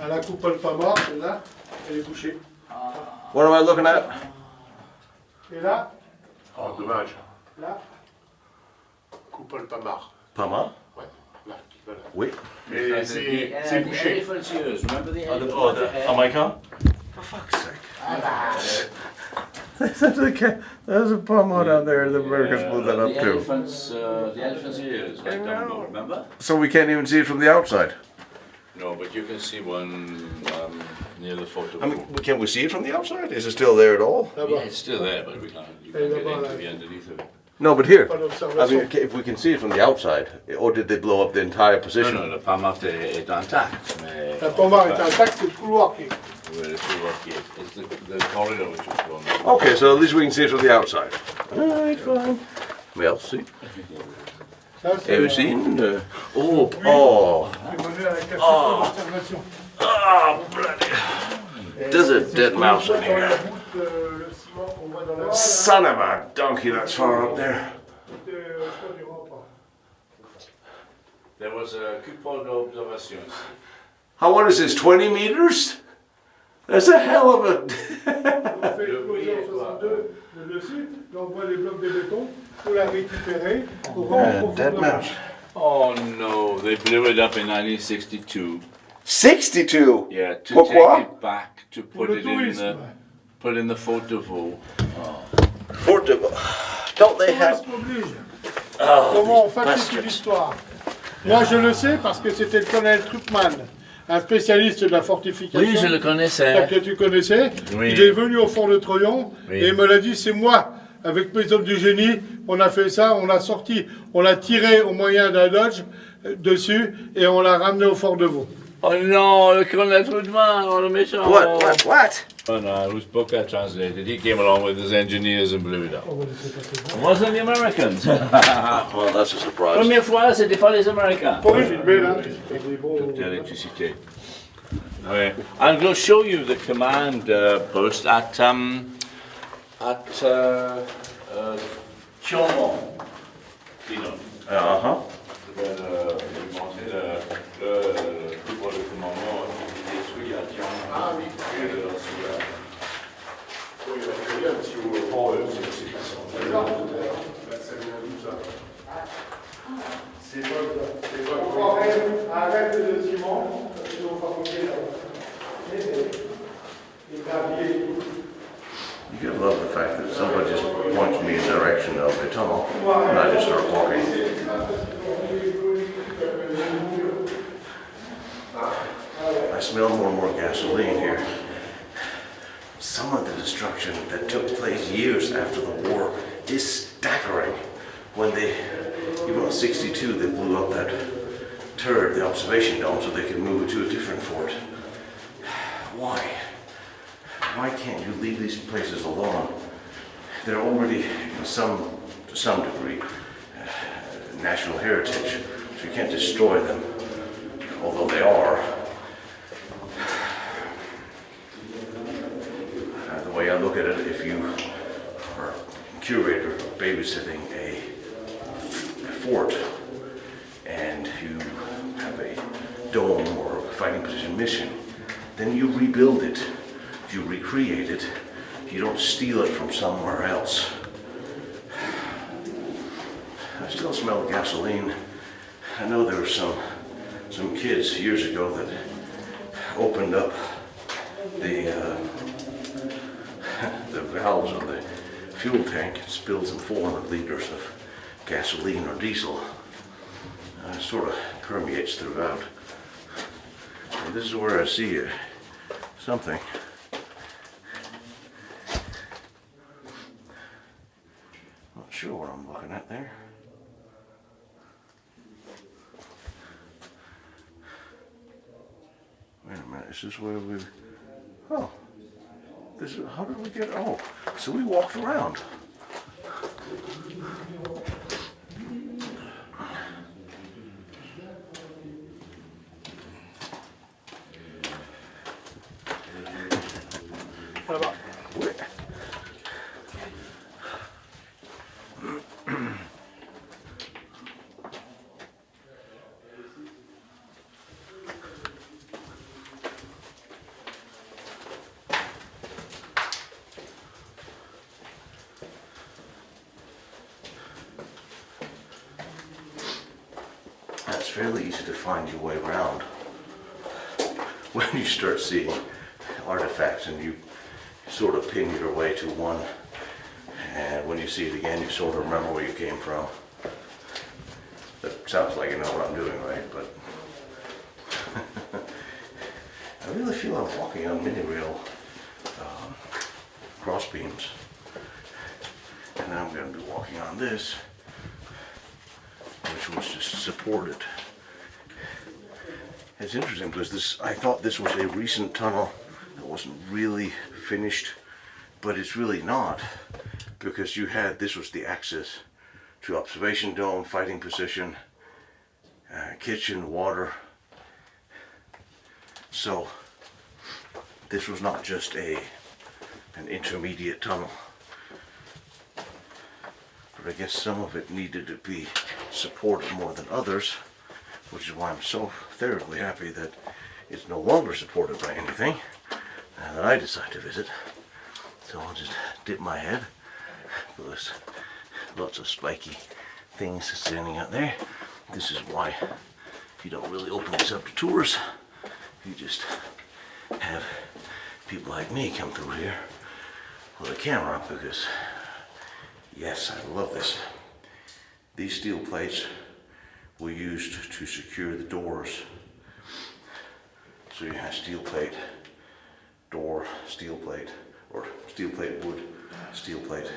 à la coupole pas morte, celle-là, elle est bouchée. What am I looking at? Et là, Oh, dommage. là, Coupole pas marre. Pama? Ouais, là, voilà. Oui. Et c'est bouché. Elephant's ears, remember the On my car? For fuck's sake. There's a pomo down there. The Americans blew that up too. The elephant's ears, like Dumbo, remember? So we can't even see it from the outside. No, but you can see one near the photo. I mean, can't we see it from the outside? Is it still there at all? Yeah, là-bas. it's still there, but we can't. You can't get into the underneath of it. No, but here. Pas I mean, d'observation. if we can see it from the outside, or did they blow up the entire Non, position? non, le Pamart est intact, mais... La pommard est intacte, c'est le couloir qui est. Where the fuel is. It's the corridor which was blown up. Okay, so at least we can see it from the outside. Alright, fine. Well, see. Ça, c'est Have you seen? Oh. qui menait à la capsule d'observation. Oh, bloody. There's a dead mouse in Dans la here. voûte, le ciment qu'on voit dans la Son of a donkey, that's far up there. C'était, je crois, du rempart. There was a coupole d'observation. How, what is this, 20 meters? That's a hell of a... On fait exploser en 62 le dessus, là on voit les blocs de béton, pour la récupérer, pour voir en Dead profondeur. mouse. Oh no, they blew it up in 1962. 62? Yeah, to Pourquoi? take it back, to Pour put le it in tourisme. the photo. Fort de... Don't they have... Tourisme oblige. Oh, Comment on these falsifie bastards. l'histoire? Moi je le sais parce que c'était le colonel Struckmann, un spécialiste de la fortification. Oui, je le connaissais. Que tu connaissais. Oui. Il est venu au fort de Troyon Oui. et il me l'a dit, c'est moi, avec mes hommes du génie, on a fait ça, on l'a sorti, on l'a tiré au moyen d'un dodge dessus et on l'a ramené au fort de Vaux. Oh non, le colonel Trudman, oh le méchant. What? Oh no, whose book I translated, he came along with his engineers and blew it up. On va laisser passer. It wasn't the Americans. Well, that's a surprise. Première fois, c'était pas les Américains. Pour les filmer là, avec des bons. L'électricité. Ouais. I'm going to show you the command post at Trion. Tino. Uh-huh. J'ai montré le couple de commandement détruit à Trion. Ah oui. Oui, il va très bien, si vous... Oh, c'est pas C'est pas Arrête de ciment, parce qu'ils ont fabriqué là-bas. Les graviers et tout. You gotta love the fact that somebody just points me in the direction of the tunnel, and I just start walking. I smell more and more gasoline here. Some of the destruction that took place years after the war is staggering. When they, even in '62, they blew up that turret, the observation dome, so they could move it to a different fort. Why? Why can't you leave these places alone? They're already, to some degree, national heritage, so you can't destroy them, although they are. The way I look at it, if you are a curator babysitting a fort and you have a dome or a fighting position mission, then you rebuild it, you recreate it, you don't steal it from somewhere else. I still smell gasoline. I know there were some kids years ago that opened up the valves of the fuel tank and spilled some 400 liters of gasoline or diesel. It sort of permeates throughout. And this is where I see something. Not sure what I'm looking at there. Wait a minute, is this where we... Oh. This is, how did we get... Oh, so we walked around. là-bas. It's fairly easy to find your way around when you start seeing artifacts and you sort of pin your way to one, and when you see it again you sort of remember where you came from. That sounds like you know what I'm doing, right? But I really feel I'm walking on mini rail cross beams, and now I'm going to be walking on this, which was just supported. It's interesting because I thought this was a recent tunnel that wasn't really finished, but it's really not, because this was the access to observation dome, fighting position, kitchen, water. So this was not just an intermediate tunnel, but I guess some of it needed to be supported more than others, which is why I'm so thoroughly happy that it's no longer supported by anything that I decide to visit. So I'll just dip my head. There's lots of spiky things standing out there. This is why you don't really open this up to tours. You just have people like me come through here with a camera, because yes, I love this. These steel plates were used to secure the doors. So you have steel plate, door, steel plate, or steel plate, wood, steel plate.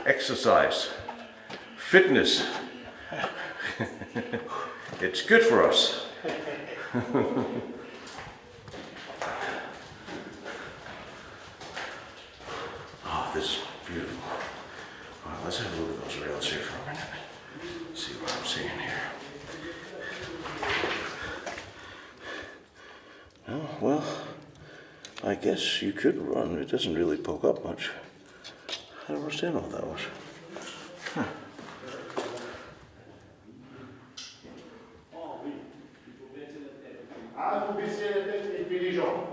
Exercise, fitness, it's good for us. Oh, this is beautiful. All right, let's have a look at those rails here for a minute. See what I'm seeing here. Oh, well, I guess you could run. It doesn't really poke up much. I don't understand all that was. Huh. Ah, vous baissez la tête et puis les jambes.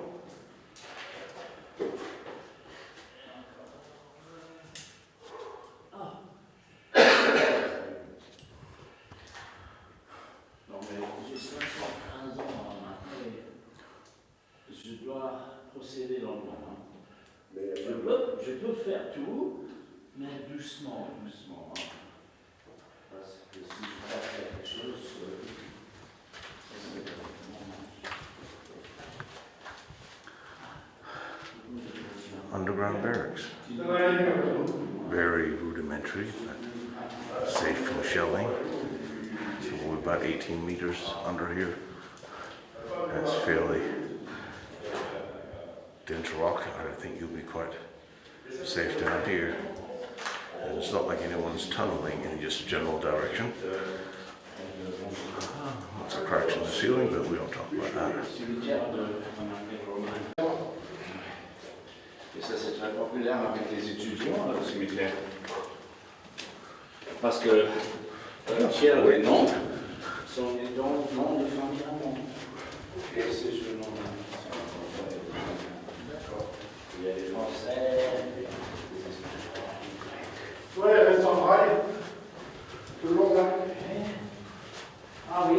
Non, mais j'ai 75 ans maintenant et je dois procéder lentement. Hein. Je peux faire tout, mais doucement, doucement. Hein. Parce que si je dois faire quelque chose, Underground barracks. Very rudimentary, but safe from shelling. So we're about 18 meters under here. That's fairly dense rock. I think you'll be quite safe down here. And it's not like anyone's tunneling in just a general direction. Lots of cracks in the ceiling, but we don't talk about that. Et ça, c'est très populaire avec les étudiants, le cimetière. Parce que le tiers des noms sont les noms de famille allemandes. Et c'est ce nom. Il y a les Français. Ouais, elle reste en braille. Tout le long là. Ah oui.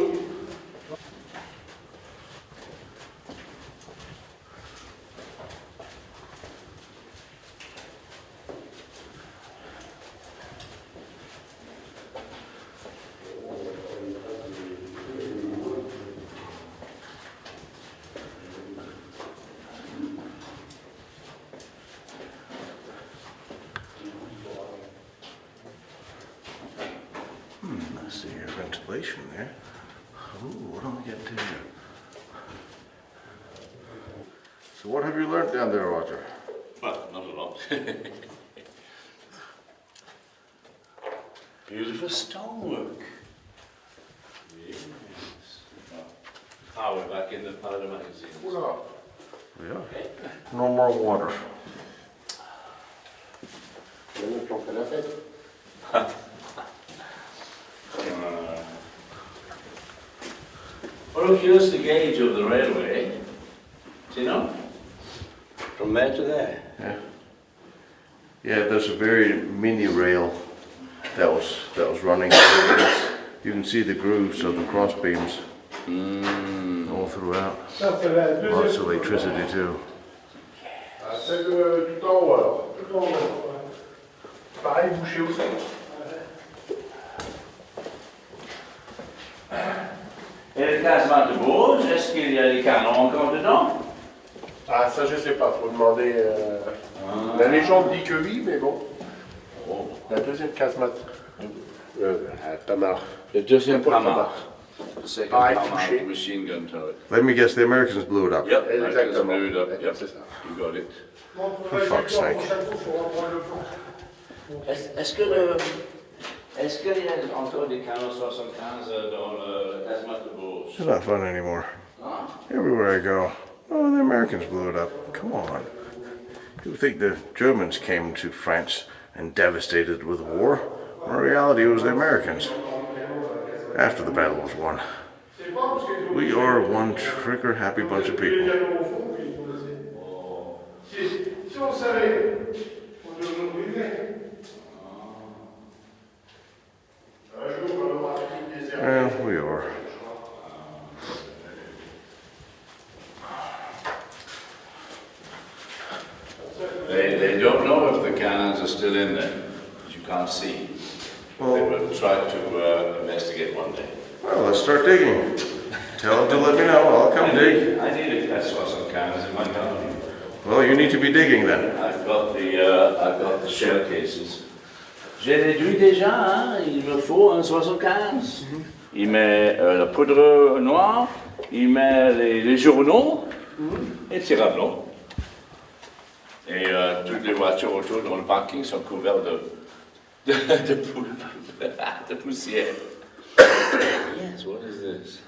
I see your ventilation there. Ooh, what am I getting to here? So what have you learned down there, Roger? Well, not a lot. Beautiful stonework. Yes. Ah, we're back in the powder magazine. Oula. Yeah. No more water. Il y en a qui ont fait la fête. Well, look, here's the gauge of the railway. Tino? From there to there. Yeah. Yeah, there's a very mini rail that was running. You can see the grooves of the cross beams all throughout. Ça, c'est la deuxième. Lots of electricity too. Ah, celle tout en haut alors. Tout en haut, ouais. Pareil, bouché aussi. Et le casement de Bourges, est-ce qu'il y a des canons encore dedans? Ah, ça je sais pas, faut demander. La légende dit que oui, mais bon. Oh. La deuxième casemate. Pas marre. Le deuxième Pas Pama. marre. The second Pareil, Pama touché. machine gun turret. Let me guess, the Americans blew it up. Yep, Exactement. blew it up. Yep, C'est ça. you got it. Bon, on For va fuck's effectuer un sake. prochain tour pour reprendre le plan. Est-ce qu'il y a encore des canons 75 dans le casement de Bourges? It's not fun anymore. Hein? Everywhere I go, oh, the Americans blew it up. Come on. You think the Germans came to France and devastated it with war? In reality, it was the Americans. After the battle was won. We are one trigger-happy bunch of people. Si on savait, on le brûlerait. Un jour, on aura fini des Well, we are. They don't know if the cannons are still in there, as you can't see. They will try to investigate one day. Well, let's start digging. Tell them to let me know. I'll come dig. I need a saw some cannons in my garden. Well, you need to be digging then. I've got the shell cases. J'ai déduit déjà, hein, il me faut un 75. Il met la poudre noire, il met les journaux et tire à blanc. Et toutes les voitures autour dans le parking sont couvertes de poussière. Yes, what is this?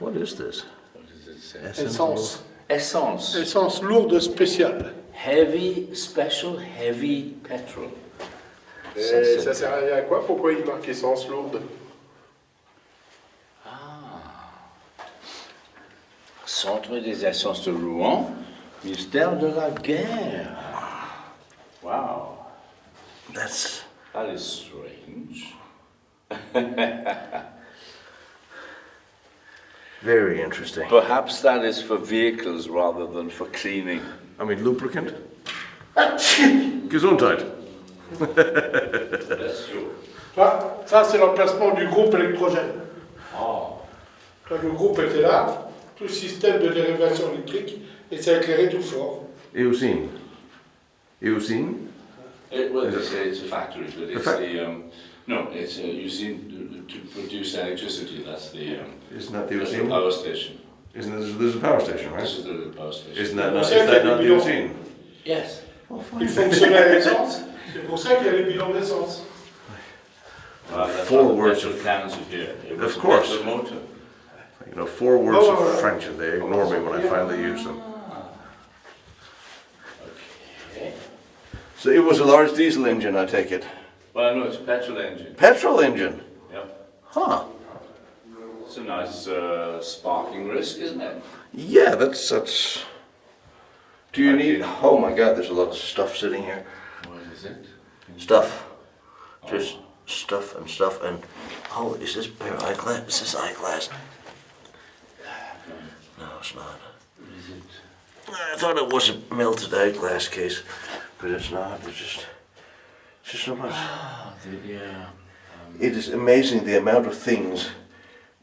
What is this? What does it say? Essence. Essence. Essence lourde spéciale. Heavy, special heavy petrol. Et ça sert à quoi? Pourquoi il marque essence lourde? Centre des essences de Rouen, mystère de la guerre. Wow, That is strange. very interesting. Perhaps that is for vehicles rather than for cleaning. I mean, lubricant? Gesundheit. That's true. Ça c'est l'emplacement du groupe électrogène. Oh. Quand le groupe était là, tout le système de dérivation électrique, et ça éclairait tout fort. Eocene. Eocene? Well, it's a factory, but it's fac- no, it's using to produce electricity. That's the Isn't that the that's the Eocene? power station. Isn't there's a power station, right? This is the power station. Isn't that Well, not, c'est is that que not the les bidons- Eocene? Yes. Il fonctionnait à l'essence, c'est pour ça qu'il y a les bidons d'essence. Well, that's Four what the words petrol of- cans are here. It was Of course. a petrol motor. You know, 4 words Oh, of French and they ignore me when I finally use them. Okay. So it was a large diesel engine, I take it. Well, no, it's a petrol engine. Petrol engine? Yep. Huh. It's a nice sparking risk, isn't it? Yeah, that's... Do you need... Oh my god, there's a lot of stuff sitting here. What is it? Stuff. Just stuff and... Oh, is this pair of eyeglass? Is this eyeglass? No, it's not. What is it? I thought it was a melted eyeglass case, but it's not. It's just so much. It is amazing the amount of things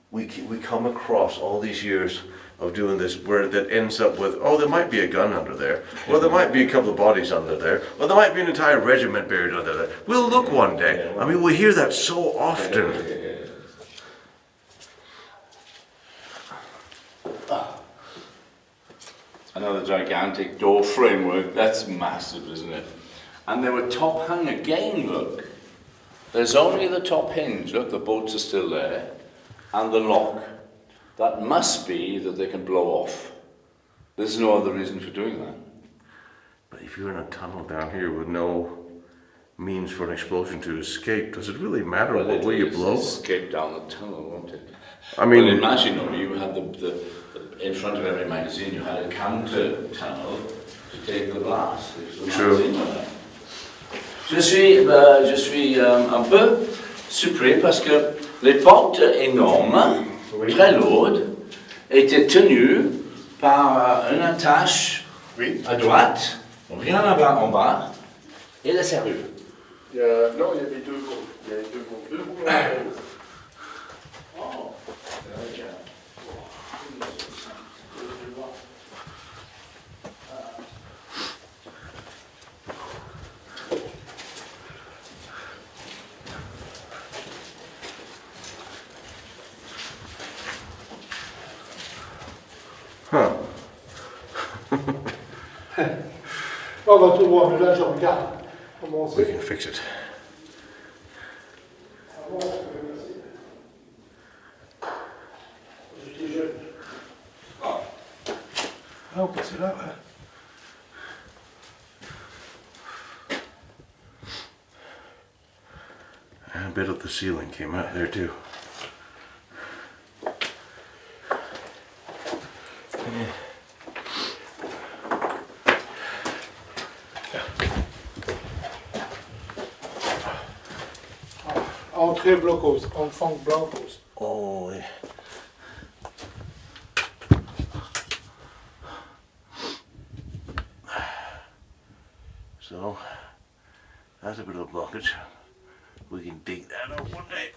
we come across all these years of doing this, where that ends up with, oh, there might be a gun under there, or there might be a couple of bodies under there, or there might be an entire regiment buried under there. We'll look one day. I mean, we hear that so often. Another gigantic door framework. That's massive, isn't it? And they were top hung again, look. There's only the top hinge, look, the bolts are still there, and the lock. That must be that they can blow off. There's no other reason for doing that. But if you're in a tunnel down here with no means for an explosion to escape, does it really matter what way you blow? Escape down the tunnel, won't it? I mean, well, imagine you had the in front of every magazine you had a counter tunnel to take the blast. True. Je suis un peu surpris parce que les portes énormes, très lourdes, étaient tenues par une attache à droite, rien là-bas en bas, et la serrure. Non, il y avait deux roues. Il y avait deux roues. Deux roues en haut. Oh. Huh. On va tout voir, mais là je regarde comment on We sait. can fix it. J'étais jeune. Ah, on passait là, ouais. And a bit of the ceiling came out there too. Entrée blockos, enfant blancos. Oh, yeah. So, that's a bit of a blockage. We can dig that out one day.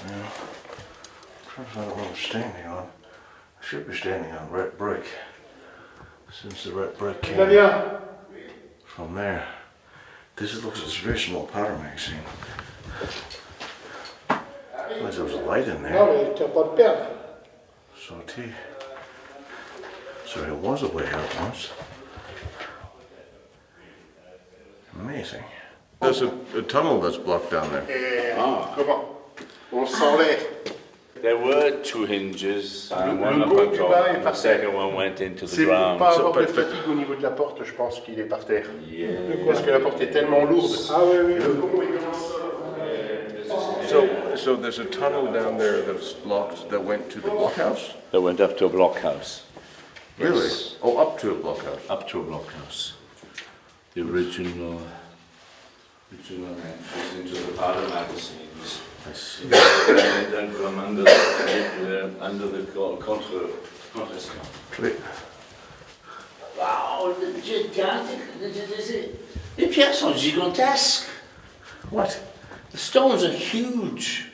Now, trying to find out what I'm standing on. I should be standing on red brick. Since the red brick came Damien, from there. This looks like a very small powder magazine. Unless there was a light in non there. mais tu n'as pas de perdre. So it was a way out once. Amazing. There's a tunnel that's blocked down there. Comment? On sent l'air. There were two hinges, and Le one up go on du top, bas est and the par second terre. one went into the C'est pour ground. pas avoir de but- fatigue au niveau de la porte, je pense qu'il est par terre. Yeah. Parce que la porte est tellement lourde. Ah oui, oui. Le go est comme ça. So there's a tunnel down there that's blocked that went to the blockhouse? That went up to a blockhouse. Really? Yes. Oh, up to a blockhouse. Up to a blockhouse. The original entries into the powder magazines. I see. And then come under the contre-escale. Wait, Wow, gigantic! Les pierres sont gigantesques. what? The stones are huge.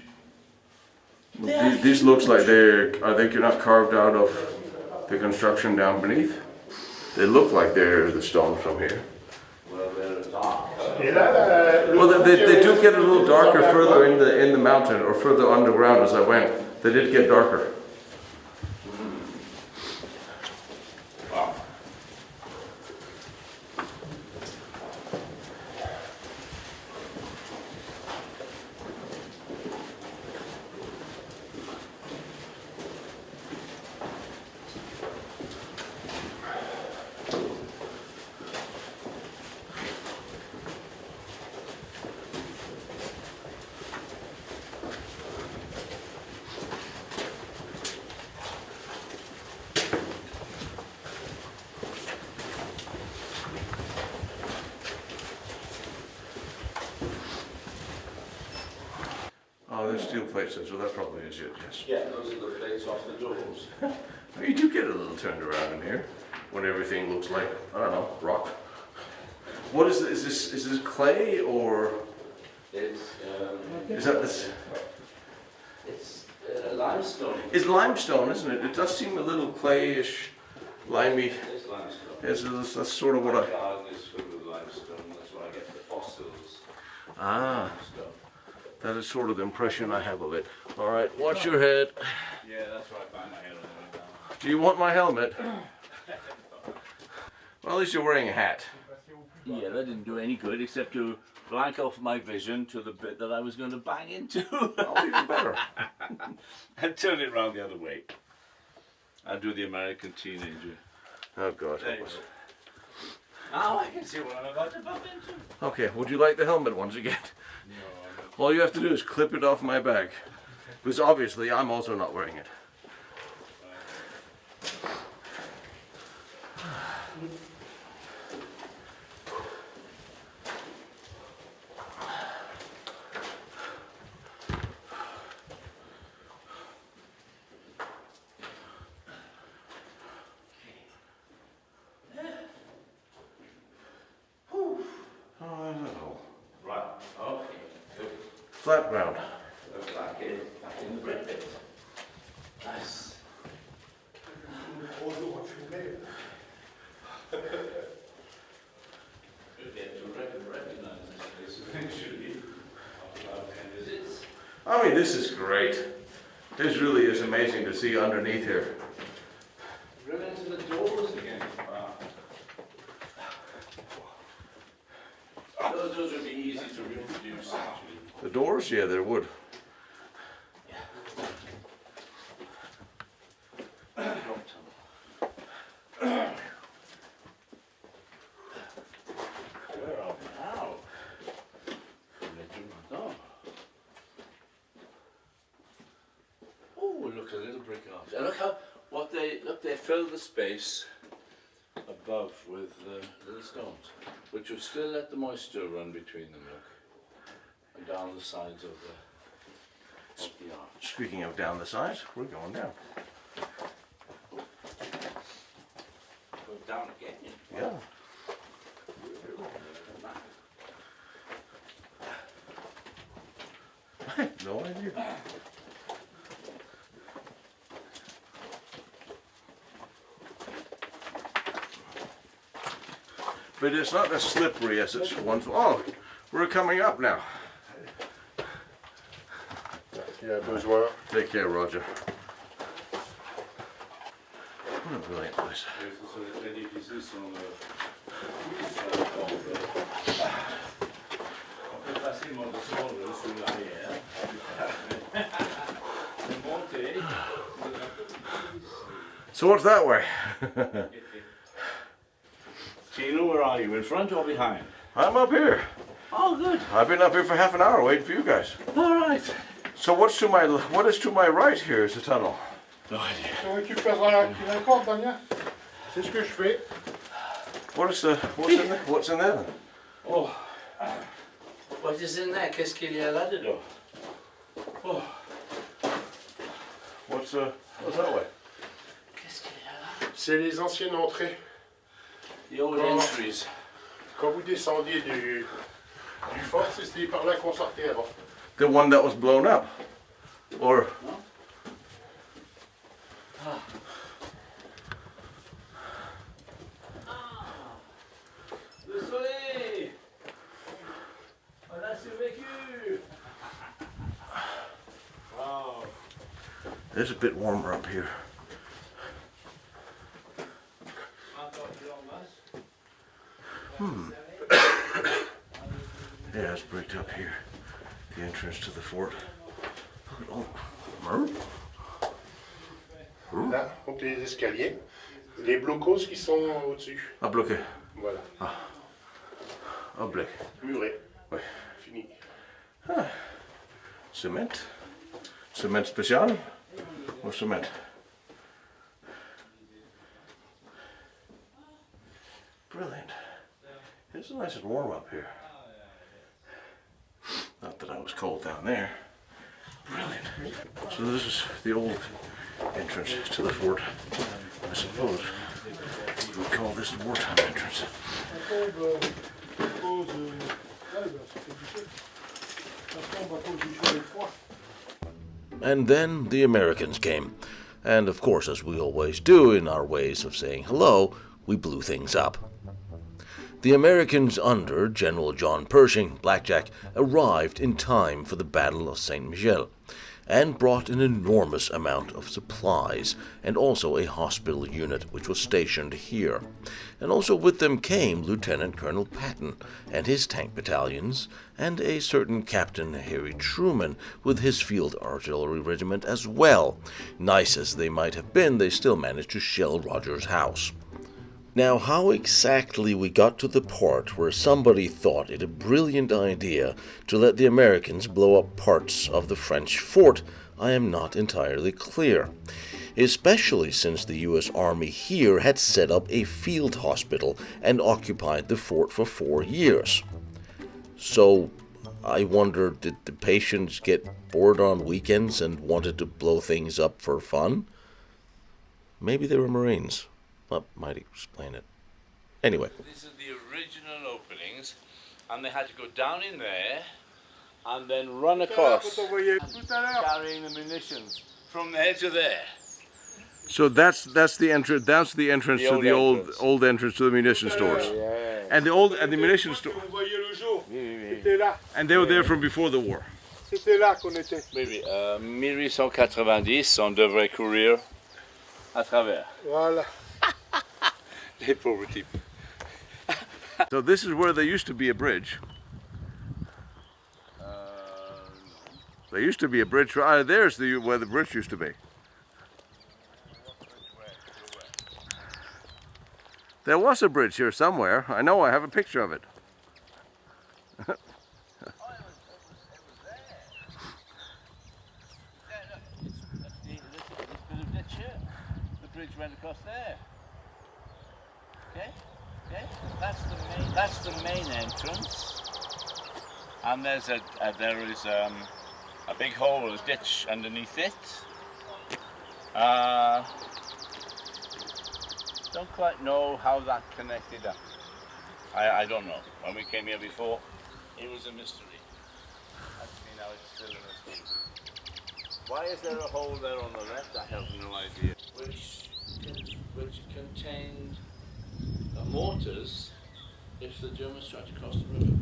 These looks like are they not carved out of the construction down beneath? They look like they're the stones from here. Well, they're dark. Et là, le Well, trou they qui do avait- get a little darker further in the mountain or further underground as I went. They did get darker. Wow. Oh, there's steel plates, so that probably is it, yes. Yeah, those are the plates off the doors. You do get a little turned around in here when everything looks like, I don't know, rock. What is this? Is this clay or It's is that this? it's limestone. It's limestone, isn't it? It does seem a little clayish, limey. It's limestone. That's sort of what I. Garden is filled with limestone. That's where I get the fossils. Ah, Stuff. that is sort of the impression I have of it. All right, watch your head. Yeah, that's where I find my head Do you want my helmet? Well, at least you're wearing a hat. Yeah, that didn't do any good except to blank off my vision to the bit that I was going to bang into. Oh, even better. And turn it round the other way. I'll do the American teenager. Oh, God. There you go. Now I can see what I'm about to bump into. Okay, would you like the helmet once again? No. All you have to do is clip it off my back. Because obviously I'm also not wearing it. Right, okay, good. Flat ground. Looks like it back in the brick bit. Nice. You'll get to recognize this place eventually after about 10 visits. I mean, this is great. This really is amazing to see underneath here. Right into the doors again. Wow. Those would be easy to reproduce actually. The doors? Yeah, they would. Where are we now? Oh, look, a little brick house. And look how they filled the space above with little stones, which would still let the moisture run between them. Look, and down the sides of the arch. Speaking of down the sides, we're going down. Go down again. Yeah. I had no idea. But it's not as slippery as it's once. Oh, we're coming up now. Il y a besoin. Take care, Roger. What a brilliant place. So what's that way? Tino, where are you? In front or behind? I'm up here. Oh, good. I've been up here for half an hour waiting for you guys. All right. So what is to my right here is the tunnel. No idea. Tu récupéreras la corde, Damien. C'est ce que je fais. What's in there then? Oh. What is in there? Qu'est-ce qu'il y a là-dedans? Oh. What's that way? Qu'est-ce qu'il y a là? C'est les anciennes entrées. The old entries. Quand vous descendiez du fort, c'était par là qu'on sortait avant. The one that was blown up? Or... No? Ah. Le soleil! On a survécu! Wow. It's a bit warmer up here. Yeah, it's bricked up here. The entrance to the fort. Look at all. Là, donc les escaliers. Les blocos qui sont au-dessus. À bloquer. Voilà. À bloquer. Muré. Ouais. Fini. Cement. Cement spécial. Or cement. Brilliant. It's nice and warm up here. Not that I was cold down there. Brilliant. So this is the old entrance to the fort. I suppose we would call this the wartime entrance. And then the Americans came. And of course, as we always do in our ways of saying hello, we blew things up. The Americans under General John Pershing, Blackjack, arrived in time for the Battle of Saint Michel, and brought an enormous amount of supplies, and also a hospital unit which was stationed here. And also with them came Lieutenant Colonel Patton and his tank battalions, and a certain Captain Harry Truman with his field artillery regiment as well. Nice as they might have been, they still managed to shell Rogers' house. Now, how exactly we got to the part where somebody thought it a brilliant idea to let the Americans blow up parts of the French fort, I am not entirely clear, especially since the U.S. Army here had set up a field hospital and occupied the fort for 4 years. So, I wonder, did the patients get bored on weekends and wanted to blow things up for fun? Maybe they were Marines. That might explain it. Anyway. These are the original openings, and they had to go down in there and then run across, carrying the munitions from there to there. So that's the entrance. That's the entrance to the old entrance to the munition stores. And the munition store. And they were there from before the war. Oui, 1890, on devrait courir à travers. Voilà. Les pauvres types. So this is where there used to be a bridge. There used to be a bridge. There's where the bridge used to be. There was a bridge here somewhere. I know. I have a picture of it. The bridge went across there. Okay, okay. That's the main entrance, and there is a big hole, a ditch underneath it. Don't quite know how that connected up. I don't know. When we came here before, it was a mystery. Actually, now it's still a mystery. Why is there a hole there on the left? I have no idea. Which contained mortars if the Germans tried to cross the river.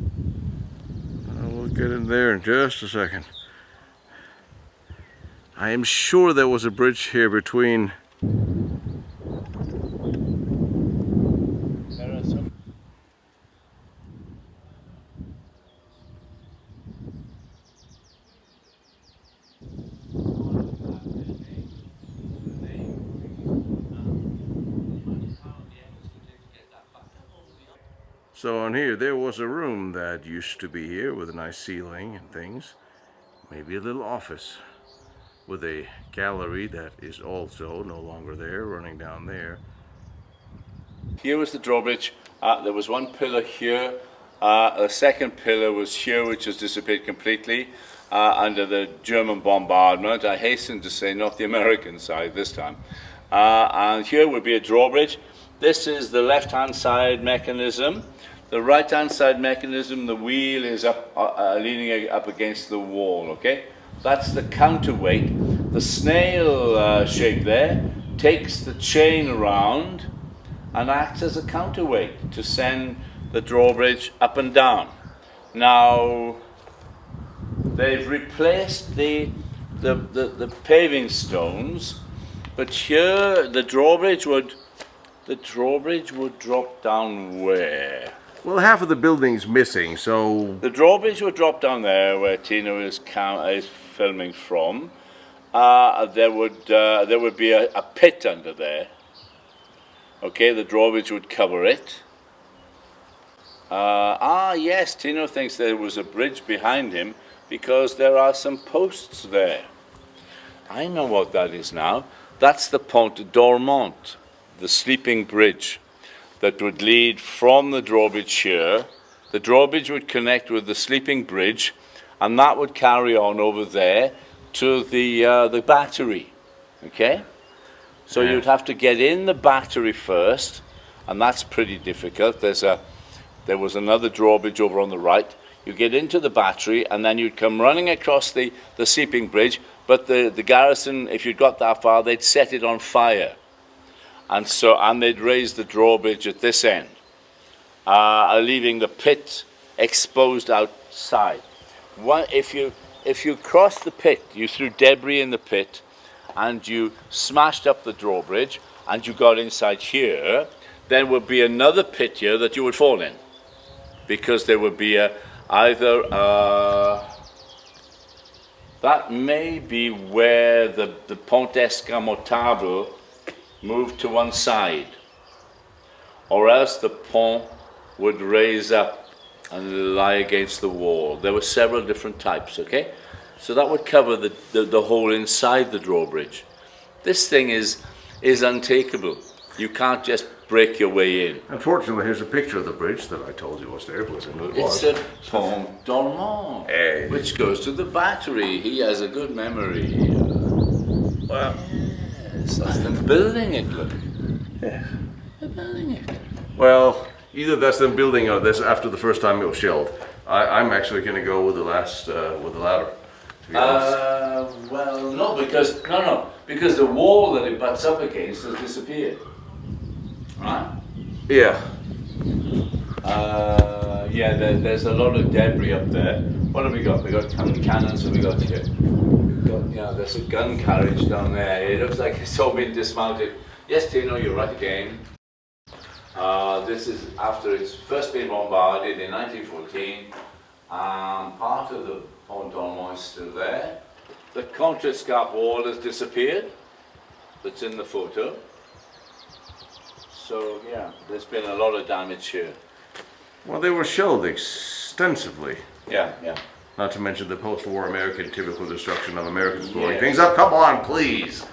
We'll get in there in just a second. I am sure there was a bridge here between. There are some. So on here, there was a room that used to be here with a nice ceiling and things. Maybe a little office with a gallery that is also no longer there, running down there. Here was the drawbridge. There was one pillar here. The second pillar was here, which has disappeared completely under the German bombardment. I hasten to say not the American side this time. And here would be a drawbridge. This is the left-hand side mechanism. The right-hand side mechanism, the wheel is up, leaning up against the wall, okay? That's the counterweight. The snail shape there takes the chain around and acts as a counterweight to send the drawbridge up and down. Now, they've replaced the paving stones, but here the drawbridge would drop down where? Well, half of the building's missing, so The drawbridge would drop down there where Tino is filming from. There would be a pit under there. Okay, the drawbridge would cover it. Yes, Tino thinks there was a bridge behind him because there are some posts there. I know what that is now. That's the Pont Dormant, the sleeping bridge that would lead from the drawbridge here. The drawbridge would connect with the sleeping bridge, and that would carry on over there to the battery. Okay? So you'd have to get in the battery first, and that's pretty difficult. There was another drawbridge over on the right. You get into the battery, and then you'd come running across the sleeping bridge, but the garrison, if you'd got that far, they'd set it on fire. And they'd raise the drawbridge at this end, leaving the pit exposed outside. If if you crossed the pit, you threw debris in the pit, and you smashed up the drawbridge, and you got inside here, there would be another pit here that you would fall in, because there would be either that may be where the pont escamotable moved to one side, or else the pont would raise up and lie against the wall. There were several different types, okay? So that would cover the hole inside the drawbridge. This thing is untakeable. You can't just break your way in. Unfortunately, here's a picture of the bridge that I told you was there, because I knew it was. It's a pont dormant, Hey. which goes to the battery. He has a good memory. Well, Yes, that's them building it, look. yeah. They're building it. Well, either that's them building or that's after the first time it was shelled. I'm actually going to go with the last, with the latter. To be honest. Well, no, because the wall that it butts up against has disappeared. Right? Yeah. Yeah, there's a lot of debris up there. What have we got? We got how many cannons have we got here? We've got, yeah, there's a gun carriage down there. It looks like it's all been dismounted. Yes, Tino, you're right again. This is after it's first been bombarded in 1914. Part of the pont dormant is still there. The Contrescarpe wall has disappeared. That's in the photo. So yeah, there's been a lot of damage here. Well, they were shelled extensively. Yeah, yeah. Not to mention the post-war American typical destruction of Americans blowing Yes. things up. Come on, please.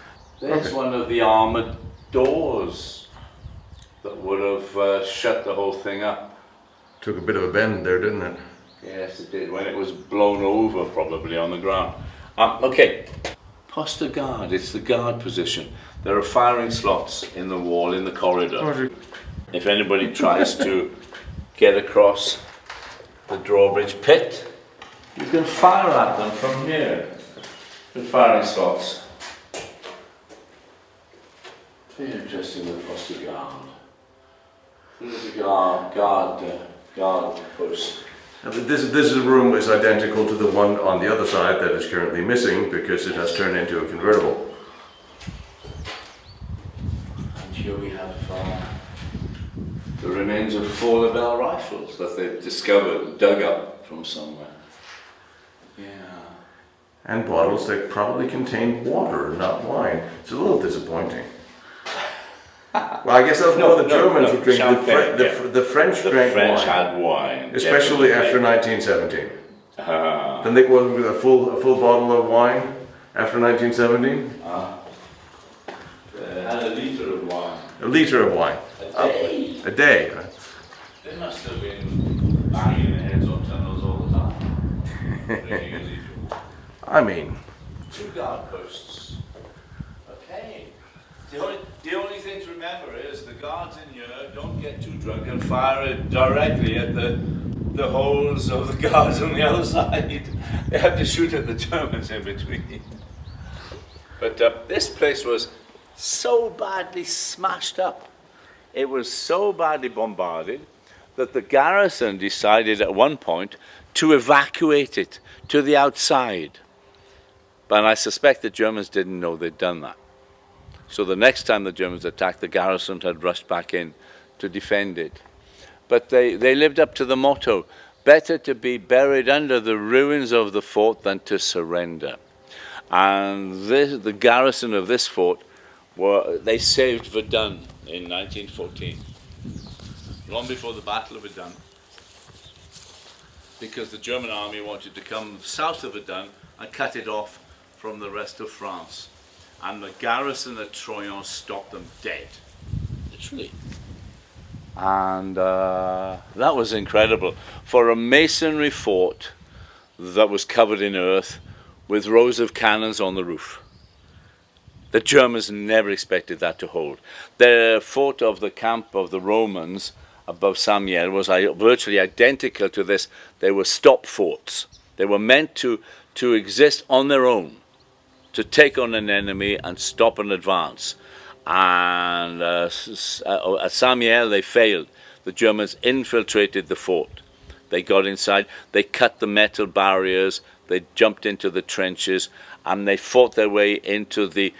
There's Okay. one of the armored doors that would have shut the whole thing up. Took a bit of a bend there, didn't it? Yes, it did, when it was blown over probably on the ground. Okay, poste de garde, it's the guard position. There are firing slots in the wall, in the corridor. If anybody tries to get across the drawbridge pit, you can fire at them from here. The firing slots. Very interesting with poste de garde. Here's the guard post. This room is identical to the one on the other side that is currently missing because it has turned into a convertible. And here we have the remains of 4 Lebel rifles that they've discovered, dug up from somewhere. Yeah. And bottles that probably contain water, not wine. It's a little disappointing. Well, I guess that's more the Germans would drink. Champagne, The French The drank French wine, had wine. especially after definitely. 1917. Ah. Then they was with a full bottle of wine after 1917. They had a litre of wine. A liter of wine A day. a day. They must have been banging their heads on tunnels all the time. Drinking a litre of wine. I mean, 2 guard posts. Okay. The only thing to remember is the guards in here don't get too drunk and fire it directly at the holes of the guards on the other side. They have to shoot at the Germans in between. But this place was so badly smashed up. It was so badly bombarded that the garrison decided at one point to evacuate it to the outside. But I suspect the Germans didn't know they'd done that. So the next time the Germans attacked, the garrison had rushed back in to defend it. But they lived up to the motto, better to be buried under the ruins of the fort than to surrender. And the garrison of this fort, they saved Verdun in 1914, long before the Battle of Verdun, because the German army wanted to come south of Verdun and cut it off from the rest of France. And the garrison at Troyon stopped them dead, literally. And that was incredible. For a masonry fort that was covered in earth with rows of cannons on the roof. The Germans never expected that to hold. The fort of the camp of the Romans above Saint-Mihiel was virtually identical to this. They were stop forts. They were meant to exist on their own, to take on an enemy and stop an advance. And at Saint-Mihiel they failed. The Germans infiltrated the fort, They got inside, they cut the metal barriers, they jumped into the trenches, and they fought their way into the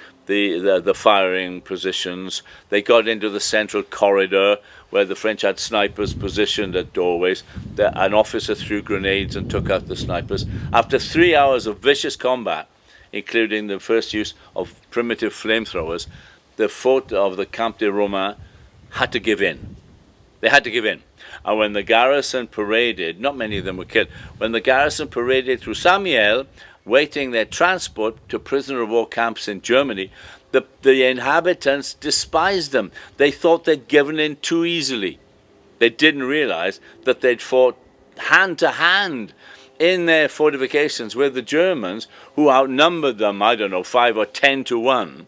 firing positions. They got into the central corridor where the French had snipers positioned at doorways. An officer threw grenades and took out the snipers. After 3 hours of vicious combat, including the first use of primitive flamethrowers, the fort of the Camp de Romain had to give in. They had to give in. And when the garrison paraded, not many of them were killed, when the garrison paraded through Saint-Mihiel, waiting their transport to prisoner of war camps in Germany, the inhabitants despised them. They thought they'd given in too easily. They didn't realize that they'd fought hand to hand in their fortifications with the Germans, who outnumbered them, I don't know, 5 or 10 to 1,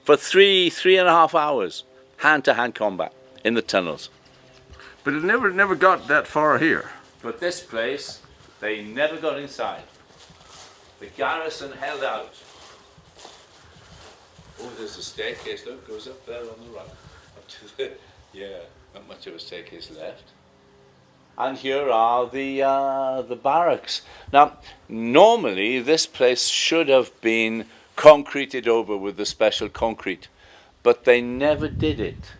for 3.5 hours, hand-to-hand combat in the tunnels. But it never got that far here. But this place, they never got inside. The garrison held out. Oh, there's a staircase, look, goes up there on the right. Up to the, yeah, not much of a staircase left. And here are the barracks. Now, normally this place should have been concreted over with the special concrete, but they never did it.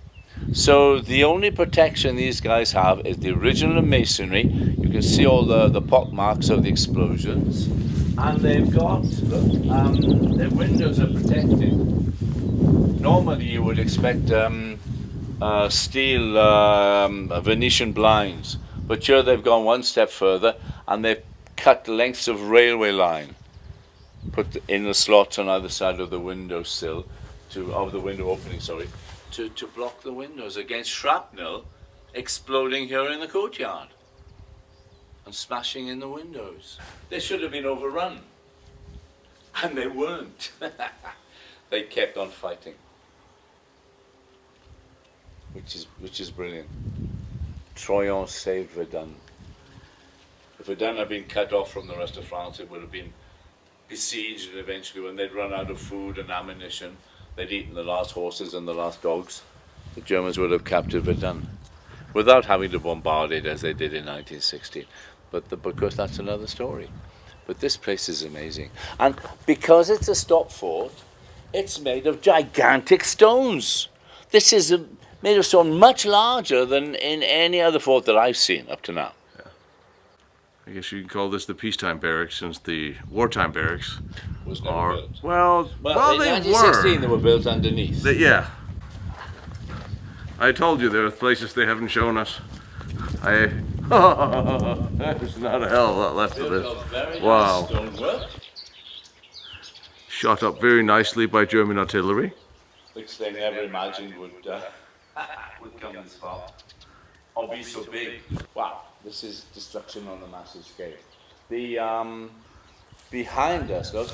So the only protection these guys have is the original masonry. You can see all the pock marks of the explosions, and they've got, look, their windows are protected. Normally you would expect steel Venetian blinds, but here they've gone one step further and they've cut lengths of railway line, put in the slots on either side of the window sill, of the window opening, sorry, to block the windows against shrapnel exploding here in the courtyard and smashing in the windows. They should have been overrun, and they weren't. They kept on fighting, which is brilliant. Troyon saved Verdun. If Verdun had been cut off from the rest of France, it would have been besieged, and eventually when they'd run out of food and ammunition, they'd eaten the last horses and the last dogs, the Germans would have captured Verdun without having to bombard it as they did in 1916. But because that's another story. But this place is amazing. And because it's a stop fort, it's made of gigantic stones. This is made of stone much larger than in any other fort that I've seen up to now. Yeah. I guess you can call this the peacetime barracks, since the wartime barracks Was never built. Well, in they 1916 were. they were built underneath. Yeah. I told you there are places they haven't shown us. There's not a hell of a lot left of Built this. of very Wow. nice stonework, Shot up very nicely by German artillery. which they never imagined would come this far or be so big. Wow, this is destruction on a massive scale. The behind us, look,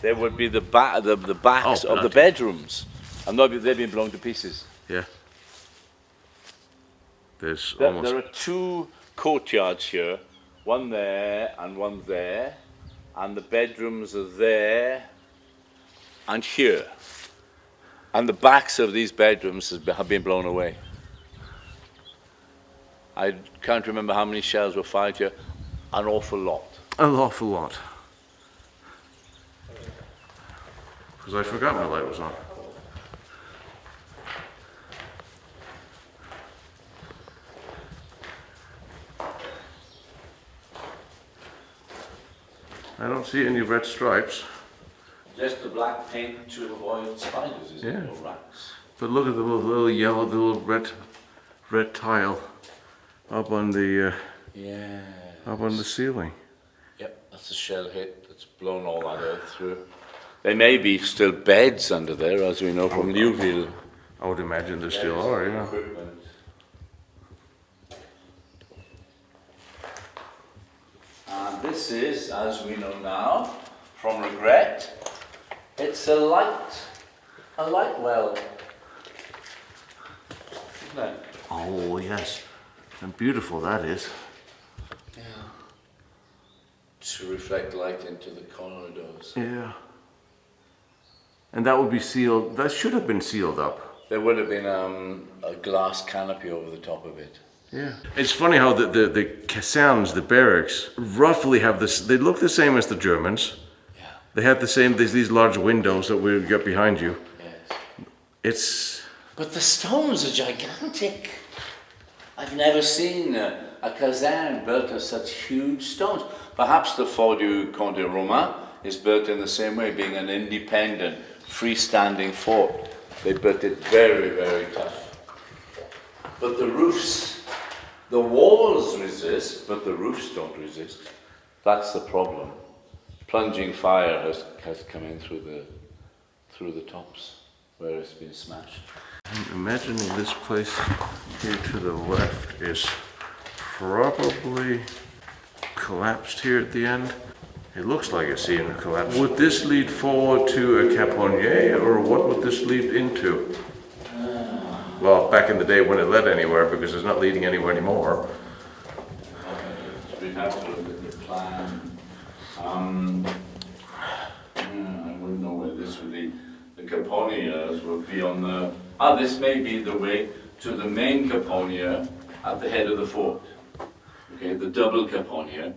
there would be the backs of the bedrooms, and they've been blown to pieces. Yeah. There's There almost. are two courtyards here, one there and one there, and the bedrooms are there and here. And the backs of these bedrooms have been blown away. I can't remember how many shells were fired here, an awful lot. An awful lot. Because I forgot my light was on. I don't see any red stripes. Just the black paint to avoid spiders, isn't Yeah. it, or rats? But look at the little yellow, the little red tile up on the Yeah. up on the ceiling. Yep, that's a shell hit that's blown all that earth through. There may be still beds under there, as we know from Newville. I would imagine there still are, yeah. Equipment. And this is, as we know now, from regret, it's a light well. Isn't it? Oh yes, and beautiful that is. Yeah. To reflect light into the corridors. Yeah. And that would be sealed. That should have been sealed up. There would have been a glass canopy over the top of it. Yeah. It's funny how the casernes, the barracks, roughly have this. They look the same as the Germans. Yeah. They have the same. There's these large windows that we've got behind you. Yes. It's. But the stones are gigantic. I've never seen a caserne built of such huge stones. Perhaps the Fort du Comte de Romain is built in the same way, being an independent, freestanding fort. They built it very, very tough. But the roofs, the walls resist, but the roofs don't resist. That's the problem. Plunging fire has come in through the tops where it's been smashed. I'm imagining this place here to the left is probably collapsed here at the end. It looks like it's seeing a collapse. Would this lead forward to a caponnier, or what would this lead into? Well, back in the day when it led anywhere, because it's not leading anywhere anymore. We have to look at the plan. I wouldn't know where this would lead. The caponniers would be on the... this may be the way to the main caponnier at the head of the fort. Okay, the double caponnier,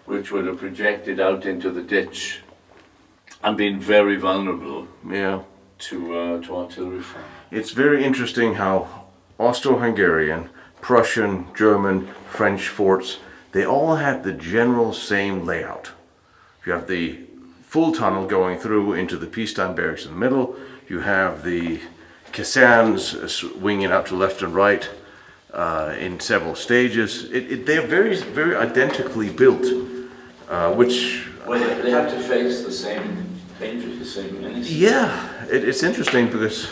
which would have projected out into the ditch and been very vulnerable to artillery fire. It's very interesting how Austro-Hungarian, Prussian, German, French forts, they all have the general same layout. You have the full tunnel going through into the peacetime barracks in the middle. You have the casernes winging out to left and right in several stages. They're very, very identically built, which... Well, they have to face the same dangers, the same menaces. Yeah, it's interesting because,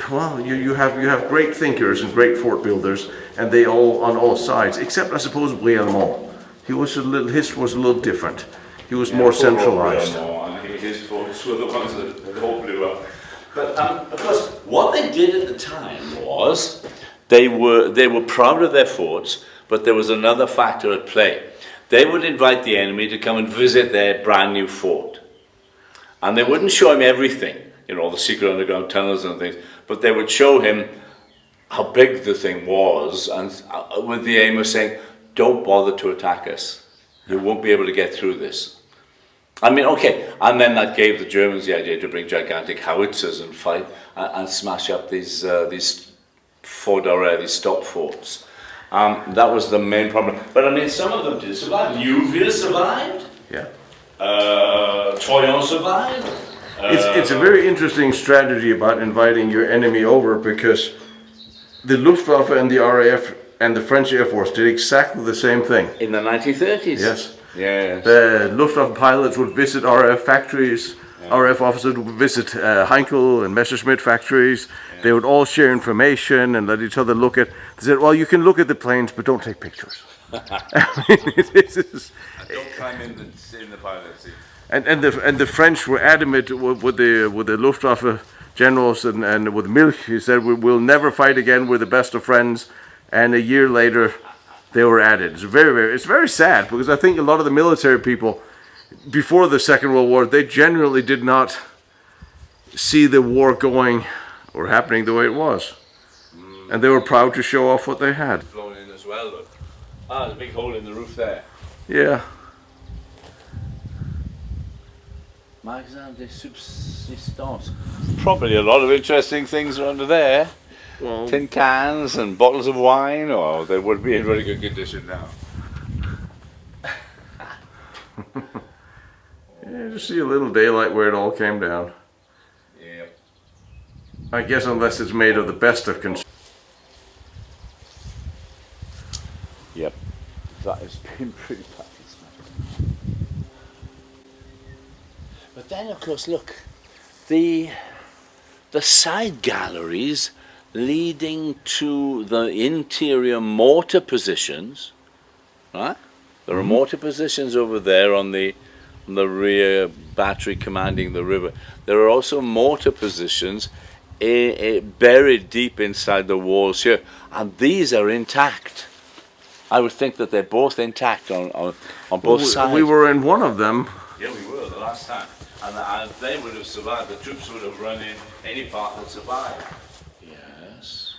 well, you have great thinkers and great fort builders, and they all on all sides, except I suppose Brialmont. His was a little different. He was more centralized. His forts were the ones that all blew up. But of course, what they did at the time was they were proud of their forts, but there was another factor at play. They would invite the enemy to come and visit their brand new fort, and they wouldn't show him everything, you know, all the secret underground tunnels and things, but they would show him how big the thing was, and with the aim of saying, "Don't bother to attack us. You won't be able to get through this." I mean, okay, and then that gave the Germans the idea to bring gigantic howitzers and fight and smash up these fort d'arrêt, these stop forts. That was the main problem. But I mean, some of them did survive. Neuville survived. Yeah. Troyon survived. It's a very interesting strategy about inviting your enemy over, because the Luftwaffe and the RAF and the French Air Force did exactly the same thing. In the 1930s. Yes. Yes. The Luftwaffe pilots would visit RAF factories. Yeah. RAF officers would visit Heinkel and Messerschmitt factories. Yeah. They would all share information and let each other look at. They said, "Well, you can look at the planes, but don't take pictures." I mean, don't climb in the pilot seat. And the French were adamant with the Luftwaffe generals and with Milch. He said, "We'll never fight again. We're the best of friends." And a year later, they were added. It's very sad, because I think a lot of the military people before the Second World War, they generally did not see the war going or happening the way it was, and they were proud to show off what they had. Blown in as well, look. There's a big hole in the roof there. Yeah. Magasin de subsistance. Probably a lot of interesting things are under there. Well, tin cans and bottles of wine, or they would be in very good condition now. Yeah, just see a little daylight where it all came down. Yeah. I guess unless it's made of the best of Yep. That has been pretty practice. But then, of course, look, the side galleries leading to the interior mortar positions, right? There are mortar positions over there on the rear battery commanding the river. There are also mortar positions buried deep inside the walls here, and these are intact. I would think that they're both intact on both sides. We were in one of them. Yeah, we were the last time, and they would have survived. The troops would have run in any part that survived. Yes.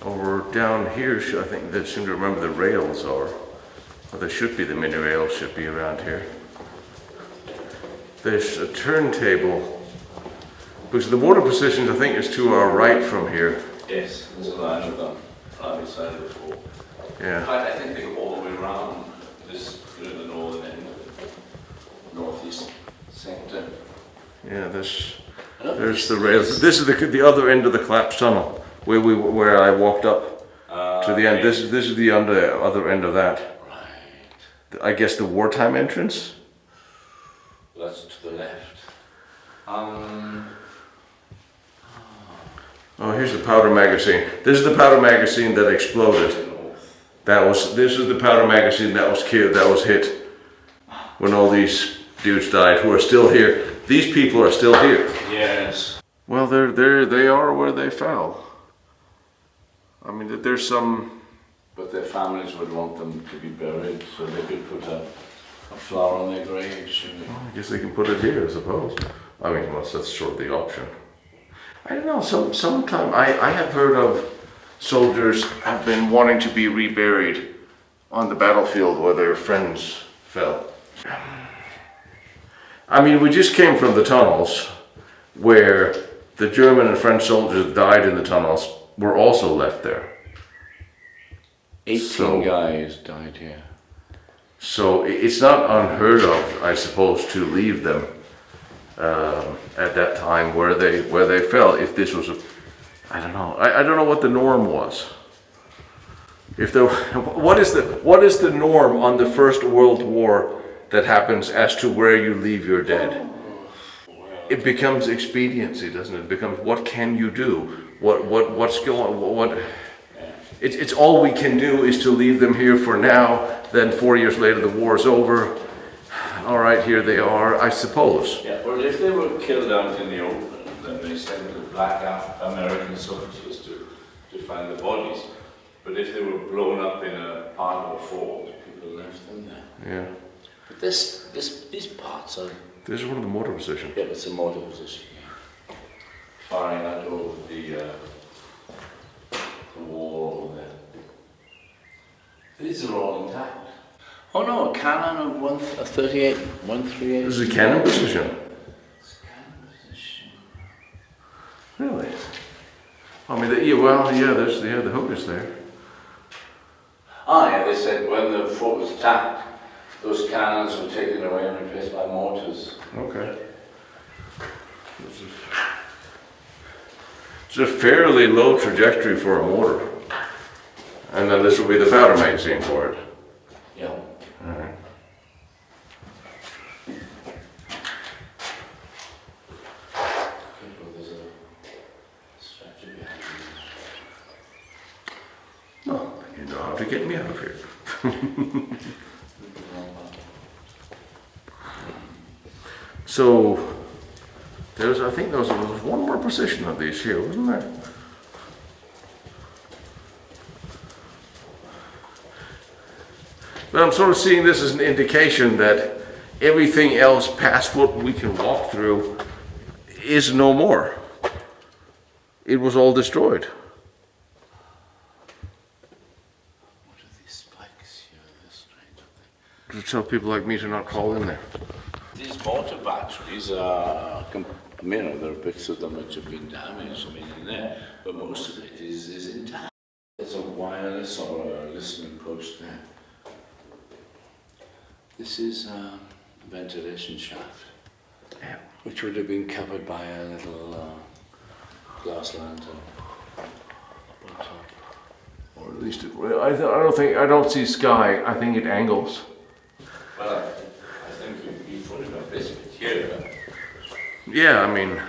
Over down here, I think they seem to remember the rails are. Well, there should be, the mini rails should be around here. There's a turntable, because the mortar positions I think is to our right from here. Yes, there's a line of them right beside the fort. In Yeah. fact, I think they go all the way around this, the northern end, northeast sector. Yeah, there's the rails. This is the other end of the collapsed tunnel where I walked up to the end. This is the other end of that. Right. I guess the wartime entrance. That's to the left. Oh, here's the powder magazine. This is the powder magazine that exploded. North. This is the powder magazine that was killed, that was hit when all these dudes died who are still here. These people are still here. Yes. Well, they are where they fell. I mean, there's some. But their families would want them to be buried so they could put a flower on their grave, shouldn't they? I guess they can put it here, I suppose. I mean, well, that's sort of the option. I don't know. Sometime I have heard of soldiers have been wanting to be reburied on the battlefield where their friends fell. I mean, we just came from the tunnels where the German and French soldiers that died in the tunnels were also left there. 18 guys died here. So it's not unheard of, I suppose, to leave them at that time where they fell. If this was I don't know. I don't know what the norm was. If there, what is the norm on the First World War that happens as to where you leave your dead? It becomes expediency, doesn't it? It becomes what can you do? What's going? What? It's all we can do is to leave them here for now. Then 4 years later, the war's over. All right, here they are, I suppose. Yeah, well, if they were killed out in the open, then they sent the black American soldiers to find the bodies. But if they were blown up in a part of a fort, people left them there. Yeah. But these parts are. This is one of the mortar positions. Yeah, it's a mortar position. Yeah. Firing out over the wall over there. These are all intact. Oh no, a cannon of a 38, 138. This is a cannon position. It's a cannon position. Really? I mean, there's the hook is there. Ah, yeah, they said when the fort was attacked, those cannons were taken away and replaced by mortars. Okay. It's a fairly low trajectory for a mortar. And then this will be the powder magazine for it. Yeah. Alright. There's a structure behind No, you know how to get me out of here. So, I think there was one more position of these here, wasn't there? But I'm sort of seeing this as an indication that everything else past what we can walk through is no more. It was all destroyed. What are these spikes here? They're strange, aren't they? To tell people like me to not crawl in there. These mortar batteries are, there are bits of them which have been damaged, in there, but most of it is intact. There's a wireless or a listening post there. This is a ventilation shaft, which would have been covered by a little glass lantern up on top. Or at least I don't see sky. I think it angles. Well, I think you photographed this bit here. Yeah, I mean,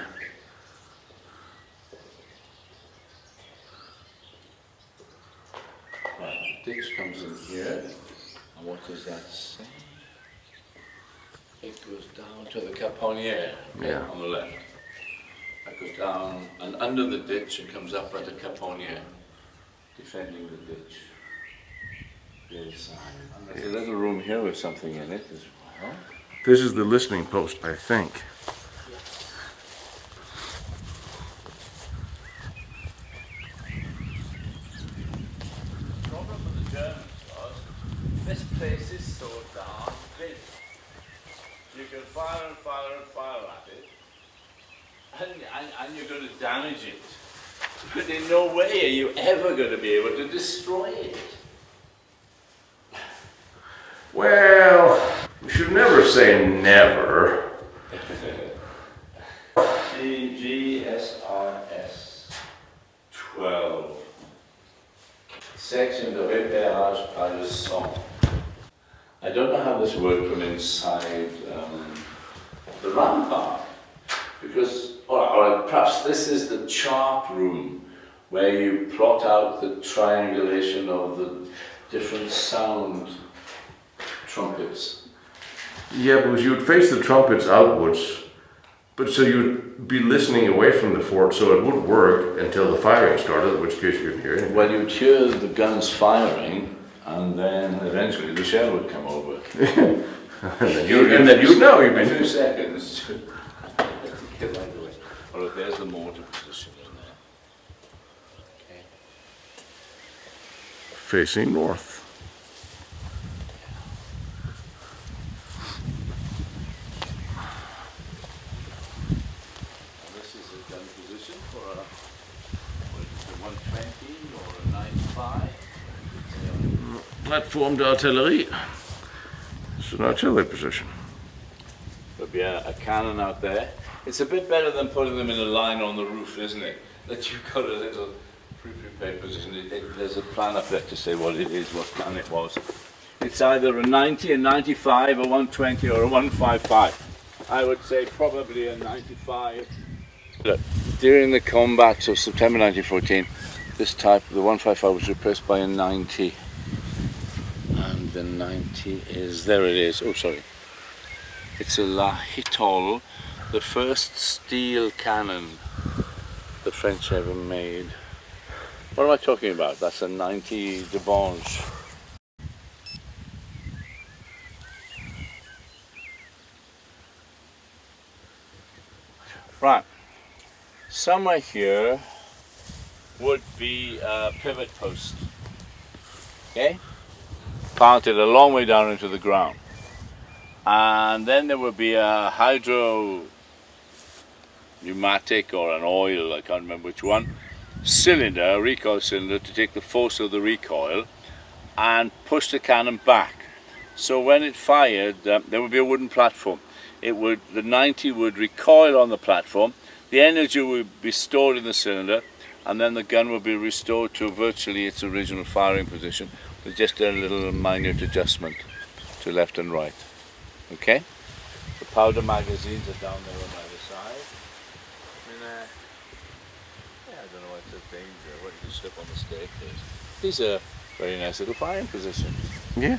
Right, the ditch comes in here, and what does that say? It goes down to the Caponier, Yeah. on the left. That goes down and under the ditch and comes up at the Caponier, defending the ditch. The other side. And there's a little room here with something in it as well. this is the listening post, I think. and you're going to damage it. But in no way are you ever going to be able to destroy it. Well, we should never say never. GSRS 12. Section de repérage par le sang. I don't know how this worked from inside the rampart, because, or perhaps this is the chart room where you plot out the triangulation of the different sound trumpets. Yeah, because you would face the trumpets outwards, but so you'd be listening away from the fort, so it would work until the firing started, in which case you could hear it. Well, you'd hear the guns firing, and then eventually the shell would come over. And then you'd know you'd been... 2 seconds. Get right away. Oh, look, there's the mortar position in there. Okay. Facing north. This is a gun position for a 120 or a 95. Platform d'artillerie. It's an artillery position. There'll be a cannon out there. It's a bit better than putting them in a line on the roof, isn't it? That you've got a little pre-prepared position. There's a plan up there to say what it is, what plan it was. It's either a 90, a 95, a 120 or a 155. I would say probably a 95. Look, during the combats of September 1914, this type, the 155, was replaced by a 90. And the 90 is, there it is, oh sorry. It's a La Hitole, the first steel cannon the French ever made. What am I talking about? That's a 90 de Bange. Right, somewhere here would be a pivot post, okay? Planted a long way down into the ground. And then there would be a pneumatic or an oil, I can't remember which one, cylinder, a recoil cylinder to take the force of the recoil and push the cannon back. So when it fired, there would be a wooden platform. The 90 would recoil on the platform, the energy would be stored in the cylinder, and then the gun would be restored to virtually its original firing position with just a little minute adjustment to left and right. Okay? The powder magazines are down there on either side. I mean, yeah, I don't know what's the danger. What if you slip on the staircase? These are very nice little firing positions. Yeah.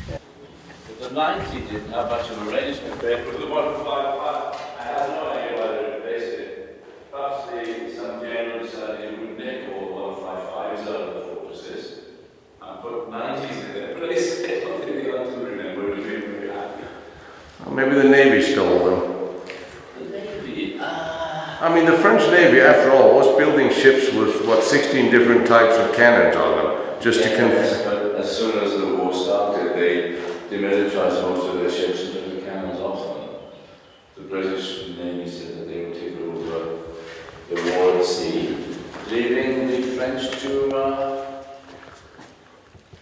But the 90 didn't have much of a range compared with the 155. I have no idea why they replaced it. Perhaps some general decided you would nick all 155s out of the fortresses and put 90s in their place. I don't think they ought to remember it. Well, maybe the Navy stole them. The Navy? I mean, the French Navy, after all, was building ships with, what, 16 different types of cannons on them, just to confuse. But as soon as the war started, they demilitarized most of their ships and took the cannons off them. The British Navy said that they would take over the war at sea, leaving the French to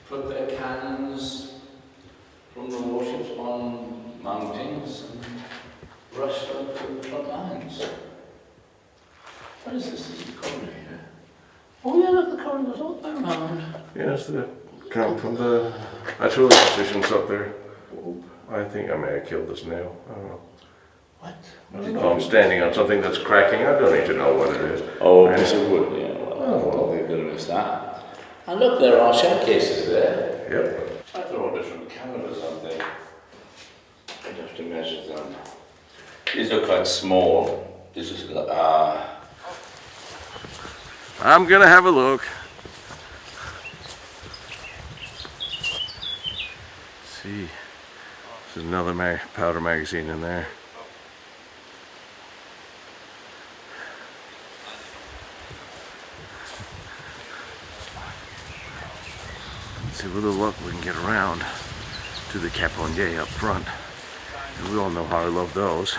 put their cannons from the warships on mountings and rush them to the front lines. What is this? This is the corridor here. Oh yeah, look, the corridor goes all the way around. Yes, they come from the artillery positions up there. I think I may have killed this nail. I don't know. What? I don't know. I'm standing on something that's cracking. I don't need to know what it is. Oh, piece of wood, yeah. Well, they're going to miss that. And look, there are shell cases there. Yep. I they're all different cameras, aren't they? I'd have to measure them. These are quite small. This is I'm gonna have a look. See, there's another powder magazine in there. Let's see, with a luck we can get around to the Caponier up front. And we all know how I love those.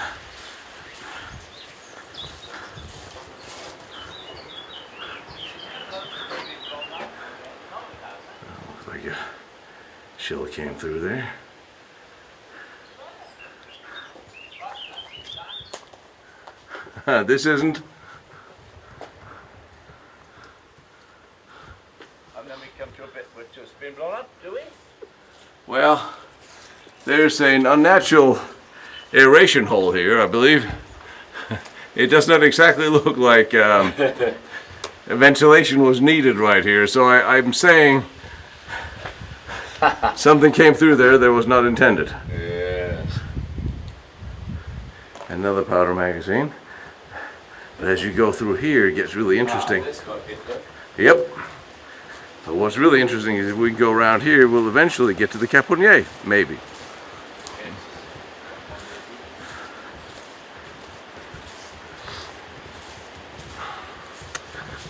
Chill came through there. This isn't. And then we come to a bit which has been blown up, do we? Well, there's an unnatural aeration hole here, I believe. It does not exactly look like ventilation was needed right here, so I'm saying something came through there that was not intended. Yes. Another powder magazine. But as you go through here, it gets really interesting. This got hit there. Yep. But what's really interesting is if we go around here, we'll eventually get to the Caponier, maybe.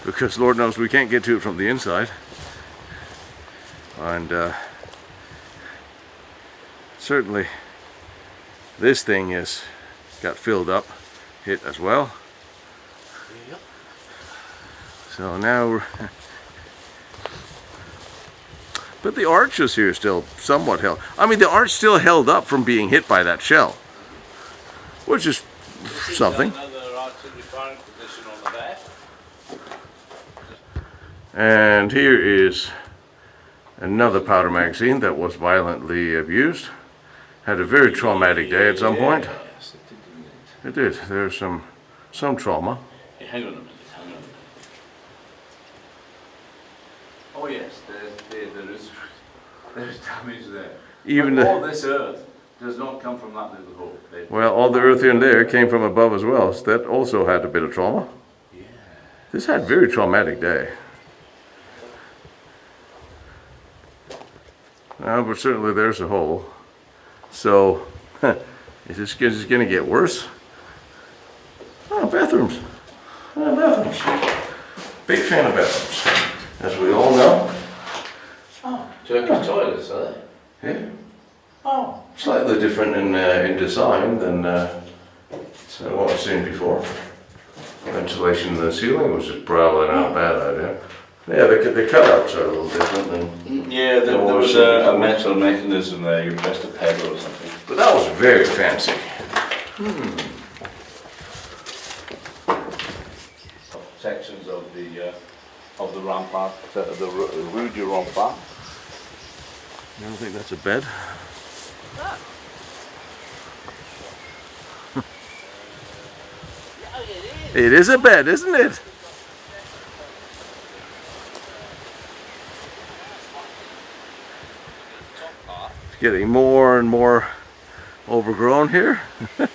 Because Lord knows we can't get to it from the inside. And certainly this thing has got filled up, hit as well. Yep. So now we're... But the arches here still somewhat held. I mean, the arch still held up from being hit by that shell, which is something. Another artillery firing position on the back. And here is another powder magazine that was violently abused. Had a very traumatic day at some point. Yes, it did. It did. There's some trauma. Hey, hang on a minute, hang on a minute. Oh yes, there's damage there. Even but the- all this earth does not come from that little hole. Well, all the earth in there came from above as well. So that also had a bit of trauma. Yeah. This had a very traumatic day. But certainly there's a hole. So, is this going to get worse? Oh, bathrooms. Oh, bathrooms. Big fan of bathrooms, as we all know. Oh, Turkish toilets, are they? Yeah. Oh. Slightly different in design than what I've seen before. Ventilation in the ceiling, which is probably not a bad idea. Yeah, the cutouts are a little different than... Yeah, there was a metal mechanism there, you pressed a pedal or something. But that was very fancy. Sections of the rampart, the Rue du Rampart. You don't think that's a bed? It is a bed, isn't it? It's getting more and more overgrown here. Very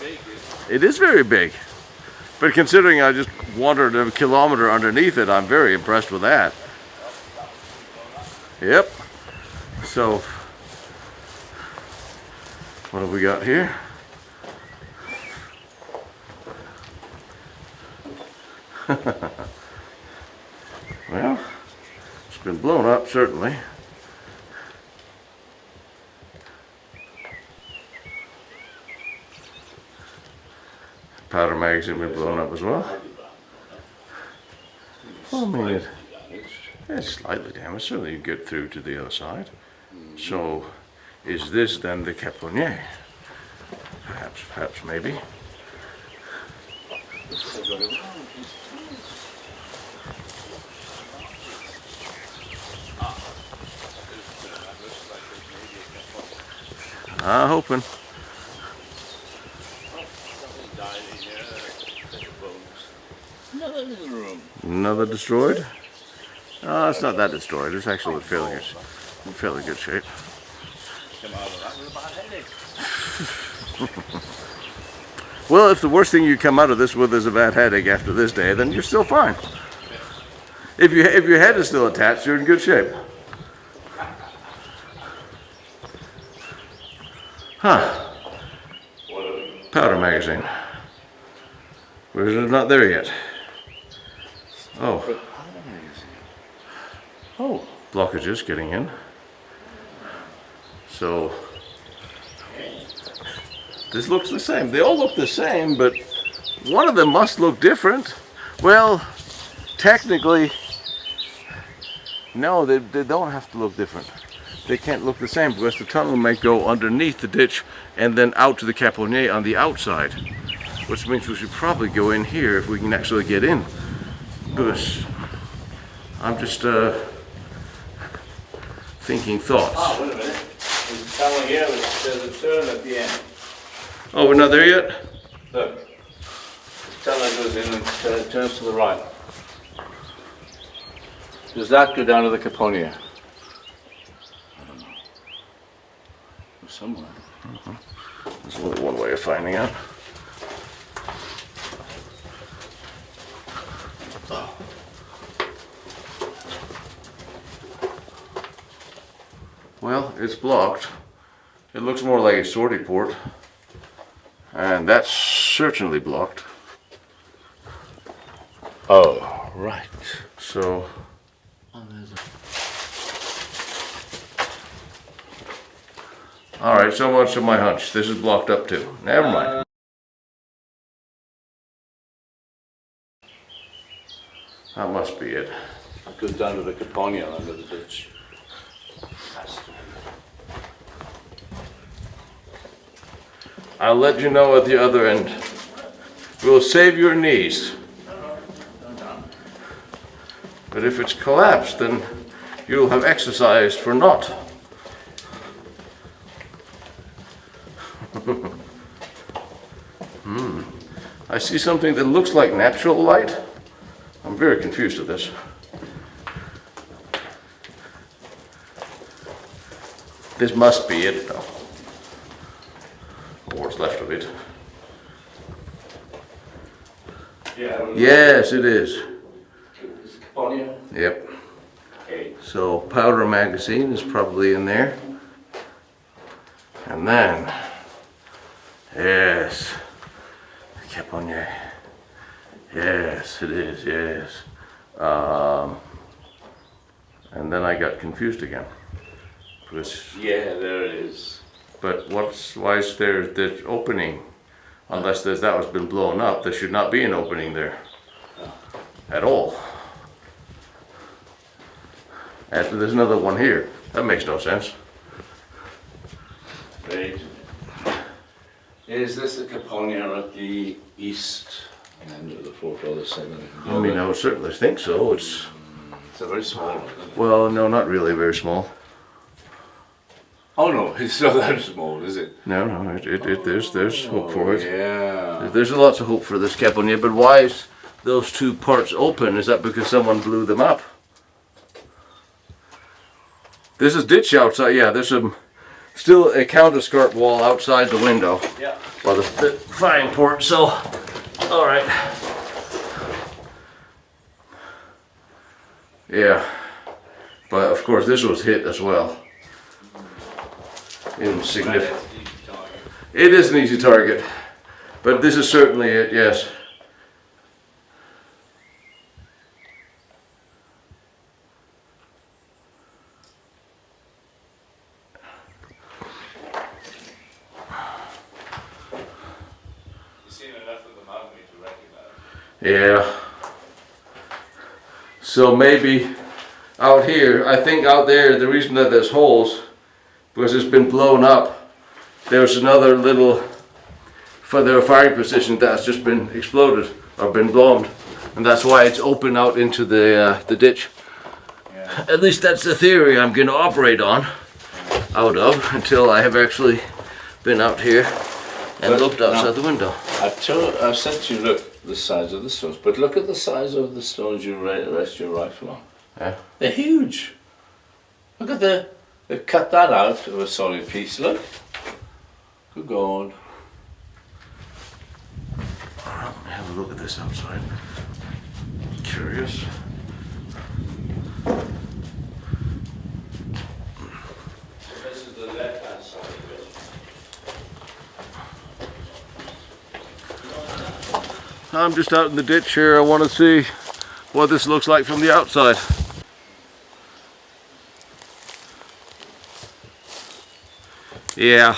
big. It is very big. But considering I just wandered a kilometer underneath it, I'm very impressed with that. Yep. So, what have we got here? Well, it's been blown up, certainly. Powder magazine been blown up as well. Well, I mean, it's slightly damaged. Certainly you get through to the other side. So, is this then the Caponier? Perhaps, maybe. Hoping. Another little room. Another destroyed? It's not that destroyed. It's actually in fairly good shape. Come out of that with a bad headache. Well, if the worst thing you come out of this with is a bad headache after this day, then you're still fine. If your head is still attached, you're in good shape. Huh. Powder magazine. We're not there yet. Oh. Oh. Blockages getting in. So, this looks the same. They all look the same, but one of them must look different. Well, technically, No, they don't have to look different. They can't look the same because the tunnel may go underneath the ditch and then out to the Caponier on the outside. Which means we should probably go in here if we can actually get in. Because I'm just thinking thoughts. Oh, wait a minute. There's a tunnel here, there's a turn at the end. Oh, we're not there yet? Look. The tunnel goes in and turns to the right. Does that go down to the Caponier? I don't know. Somewhere. There's only one way of finding out. Well, it's blocked. It looks more like a sortie port. And that's certainly blocked. Oh, right. So, alright, so much for my hunch. This is blocked up too. Never mind. That must be it. It goes down to the Caponier under the ditch. Has to be. I'll let you know at the other end. We'll save your knees. But if it's collapsed, then you'll have exercised for naught. I see something that looks like natural light. I'm very confused with this. This must be it, though. Or what's left of it. Yeah. Yes, it is. Is it Caponier? Yep. Okay. So powder magazine is probably in there. And then, yes, Caponier. Yes, it is, yes. And then I got confused again. Because, Yeah, there it is. but why is there the opening? Unless that was been blown up, there should not be an opening there. At all. And there's another one here. That makes no sense. Right. Is this the Caponier at the east end of the fort or the southern? I mean, I would certainly think so. It's, It's a very small one, isn't it? well, no, not really very small. Oh no, it's not that small, is it? No, there's hope for it. Yeah. There's lots of hope for this Caponier, but why is those two parts open? Is that because someone blew them up? There's a ditch outside, yeah, there's still a counterscarp wall outside the window. Yeah. Well, the flying port, so, alright. Yeah, but of course this was hit as well. Insignificant. It is an easy target, but this is certainly it, yes. You've seen enough of the masonry to recognize. Yeah. So maybe out here, I think out there, the reason that there's holes, because it's been blown up. There's another little further firing position that's just been exploded or been blown, and that's why it's open out into the ditch. Yeah. At least that's the theory I'm going to operate on, out of, until I have actually been out here and looked outside the window. I've said to you, look, the size of the stones, but look at the size of the stones you rest your rifle on. Yeah. They're huge. Look at they've cut that out of a solid piece, look. Good God. Let me have a look at this outside. Curious. This is the left hand side of it. I'm just out in the ditch here. I want to see what this looks like from the outside. Yeah,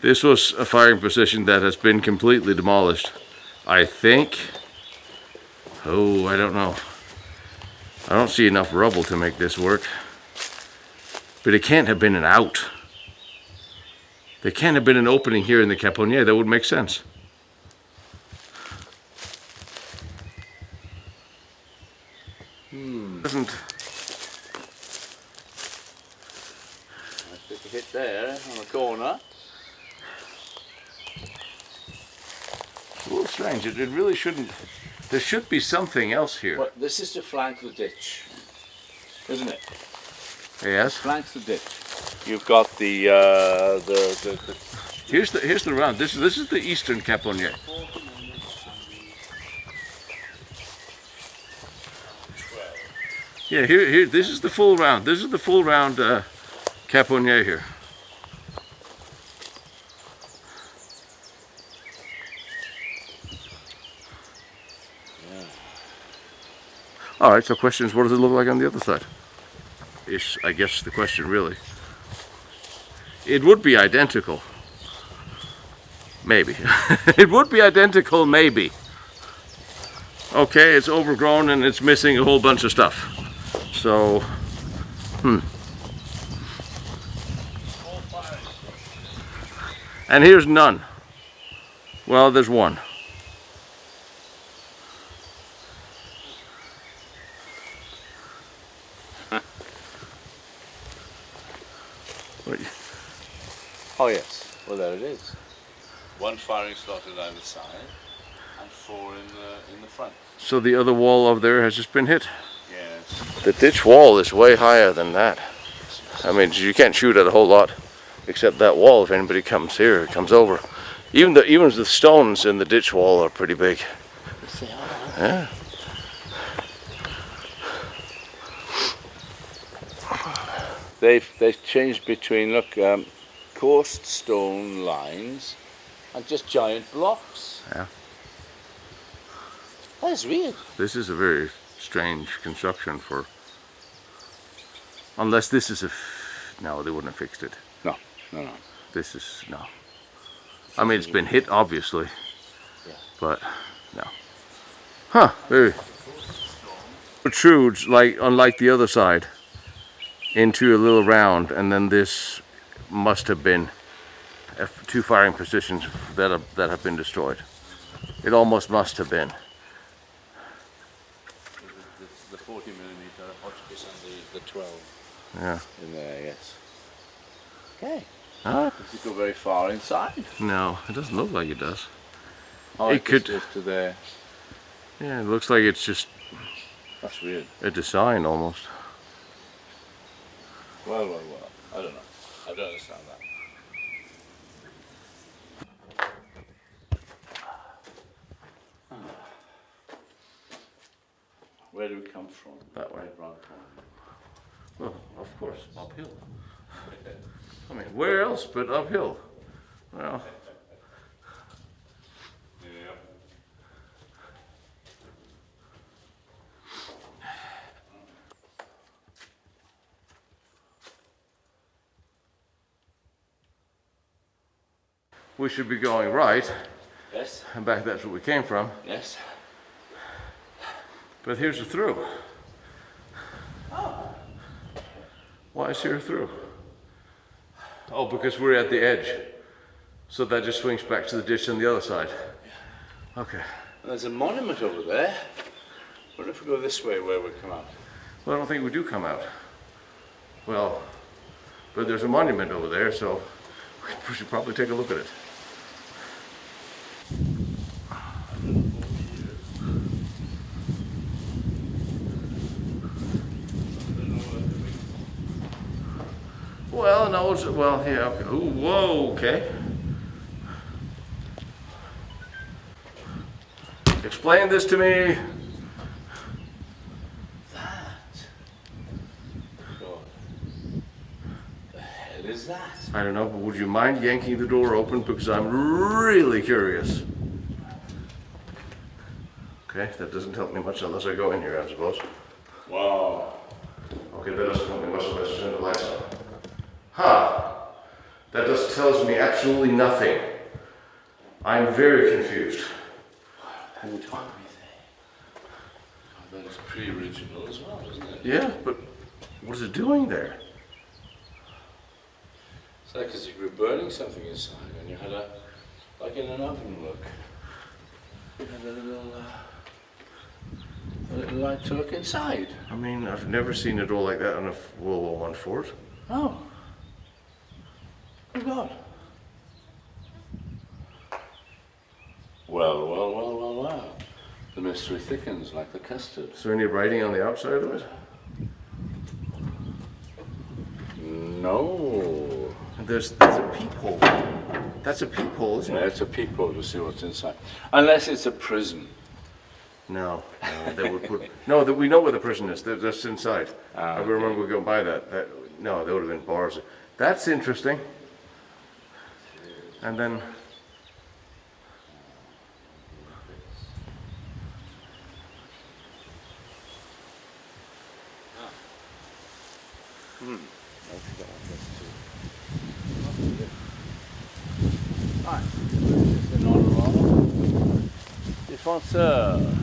this was a firing position that has been completely demolished. I think. Oh, I don't know. I don't see enough rubble to make this work. But it can't have been an out. There can't have been an opening here in the caponnière. That would make sense. Doesn't. I took a hit there on the corner. It's a little strange. It really shouldn't. There should be something else here. Well, this is to flank the ditch, isn't it? Yes. Flanks the ditch. You've got the Here's the round. This is the eastern caponnière. Yeah, here. This is the full round. This is the full round caponnière here. Yeah. All right. So, question is, what does it look like on the other side? Is I guess the question really. It would be identical. Maybe. It would be identical, maybe. Okay, it's overgrown and it's missing a whole bunch of stuff. So, And here's none. Well, there's one. Oh yes. Well, there it is. One firing slot at either side, and 4 in the front. So the other wall over there has just been hit. Yes. The ditch wall is way higher than that. I mean, you can't shoot at a whole lot, except that wall. If anybody comes here, it comes over. Even the stones in the ditch wall are pretty big. Yeah. They've changed between coursed stone lines and just giant blocks. Yeah. That's weird. This is a very strange construction for. Unless this is no, they wouldn't have fixed it. No. This is no. I mean, it's been hit obviously, Yeah. but no. Huh? Very protrudes unlike the other side into a little round, and then this must have been 2 firing positions that have been destroyed. It almost must have been. The 40mm Hotchkiss and the 12 Yeah. in there, yes. Okay. Huh? Does it go very far inside? No, it doesn't look like it does. Oh, It could- just to there. Yeah, it looks like it's just That's weird. a design almost. Well. I don't know. I don't understand that. Where do we come from? That way. Right round the corner. Well, of course, uphill. I mean, where else but uphill? Well, Yeah. we should be going right, Yes. and back that's where we came from. Yes. But here's a through. Why is here a through? Oh, because we're at the edge. So that just swings back to the ditch on the other side. Okay. There's a monument over there. What if we go this way where we come out? Well, I don't think we do come out. Well, but there's a monument over there, so we should probably take a look at it. Well, no, well, yeah, okay. Ooh, whoa, okay. Explain this to me. God. The hell is that? I don't know, but would you mind yanking the door open, because I'm really curious. Okay, that doesn't help me much unless I go in here, I suppose. Wow. Okay, that doesn't help me much unless I turn the lights on. Huh. That just tells me absolutely nothing. I'm very confused. Who told me That is pre-original as well, isn't it? Yeah, but what is it doing there? It's like as if you were burning something inside and you had a, like in an oven look. You had a little light to look inside. I mean, I've never seen it all like that on a World War I fort. Oh. Good God. Well, well, well, well, well. The mystery thickens like the custard. Is there any writing on the outside of it? No. And there's a peephole. That's a peephole, isn't Yeah, it? it's a peephole to see what's inside. Unless it's a prison. No, they would put. No, that we know where the prison is. That's inside. I Okay. remember we go by that. No, there would have been bars. That's interesting. And then. Right. This is an Défenseur.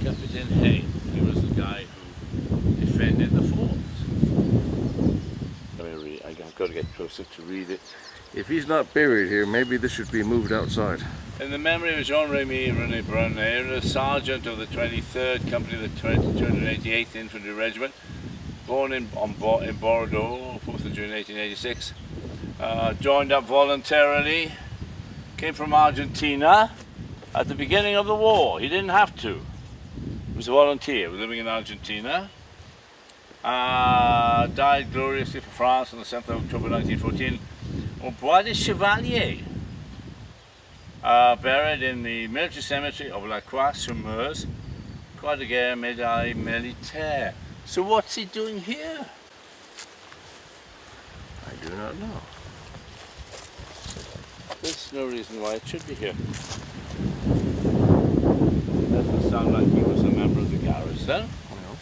Captain Hay. He was the guy who defended the fort. Let me read. I've got to get closer to read it. If he's not buried here, maybe this should be moved outside. In the memory of Jean-Remy René Brunet, sergeant of the 23rd Company of the 288th Infantry Regiment, born in Bordeaux, 4th of June 1886, joined up voluntarily, came from Argentina at the beginning of the war. He didn't have to. He was a volunteer, living in Argentina. Died gloriously for France on the 7th of October 1914 au Bois des Chevaliers. Buried in the military cemetery of La Croix-sur-Meuse, Croix de Guerre, Médaille Militaire. So what's he doing here? I do not know. There's no reason why it should be here. Doesn't sound like he was a member of the garrison. No.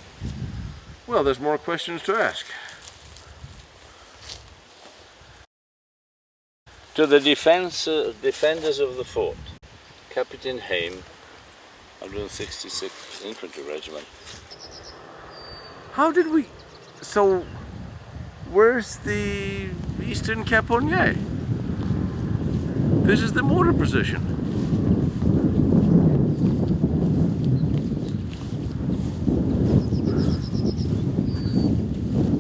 Well, there's more questions to ask. To the defenders of the fort, Captain Haim, 166th Infantry Regiment. How did we... So, where's the Eastern Caponnier? This is the mortar position.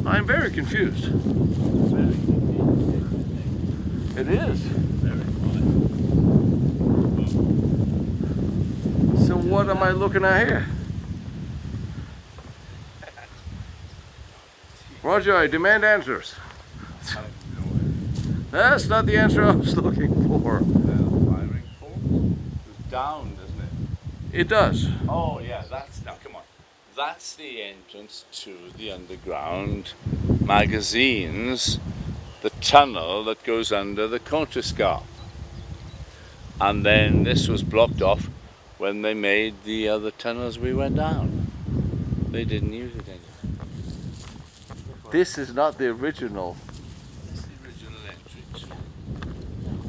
I'm very confused. It is. So what am I looking at here? Roger, I demand answers. That's not the answer I was looking for. Firing fort is down, doesn't it? It does. Oh yeah, now come on. That's the entrance to the underground magazines, the tunnel that goes under the contrescarpe. And then this was blocked off when they made the other tunnels we went down. They didn't use it anymore. This is not the original. That's the original entrance.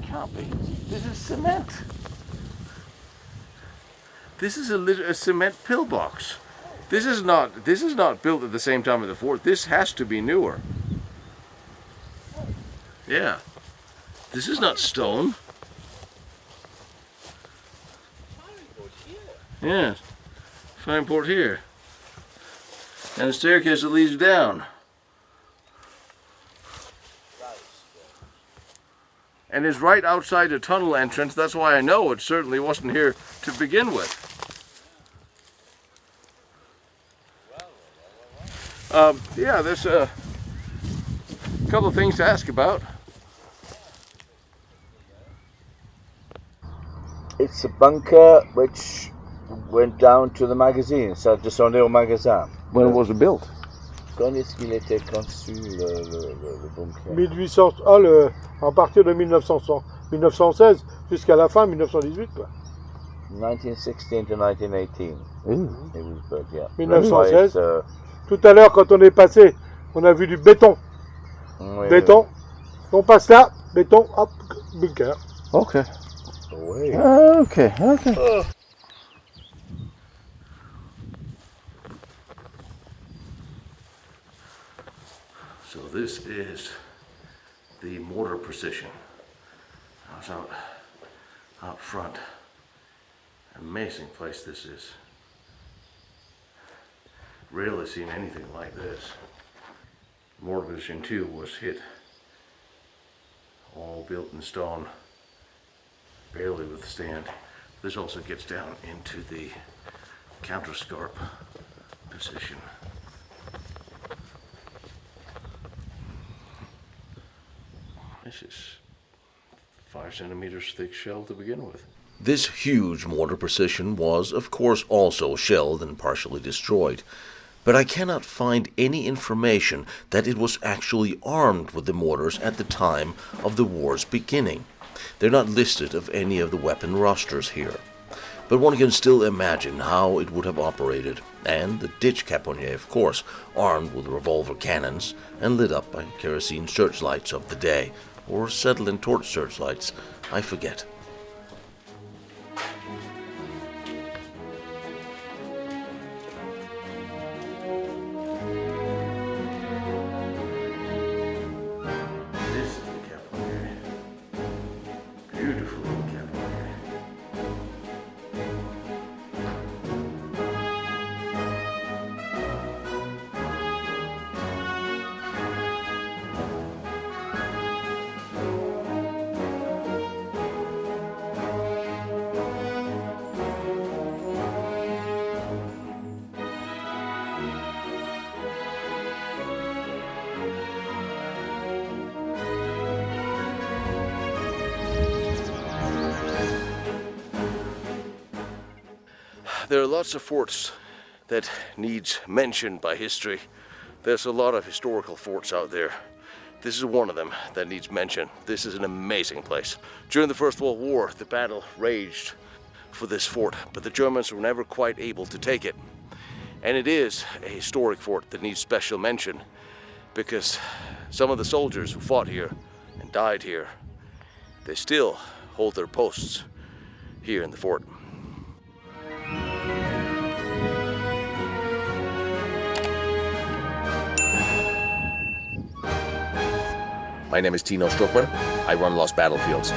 Can't be. This is cement. This is a cement pillbox. This is not built at the same time as the fort. This has to be newer. Yeah. This is not stone. Yeah. Fine port here. And a staircase that leads down. And is right outside the tunnel entrance. That's why I know it certainly wasn't here to begin with. Yeah, there's a couple of things to ask about. It's a bunker which went down to the magazine, ça descendait au magasin. When was it built? Quand est-ce qu'il était conçu le bunker? 1800, à partir de 1916 jusqu'à la fin 1918. Quoi. 1916 to 1918. It was built, yeah. 1916. Tout à l'heure, quand on est passé, on a vu du béton. Oui, Béton. On passe là, béton, hop, bunker. Okay. oui. Okay. this is the mortar precision. I was out front. Amazing place this is. Rarely seen anything like this. Mortar precision 2 was hit, all built in stone, barely withstand. This also gets down into the counterscarp position. This is 5 centimeters thick shell to begin with. This huge mortar precision was, of course, also shelled and partially destroyed, but I cannot find any information that it was actually armed with the mortars at the time of the war's beginning. They're not listed of any of the weapon rosters here, but one can still imagine how it would have operated, and the ditch caponnier, of course, armed with revolver cannons and lit up by kerosene searchlights of the day, or acetylene torch searchlights, I forget. This is the caponnier. Beautiful little caponnier. There are lots of forts that needs mention by history. There's a lot of historical forts out there. This is one of them that needs mention. This is an amazing place. During the First World War, the battle raged for this fort, but the Germans were never quite able to take it. And it is a historic fort that needs special mention because some of the soldiers who fought here and died here, they still hold their posts here in the fort. My name is Tino Struckmann. I run Lost Battlefields.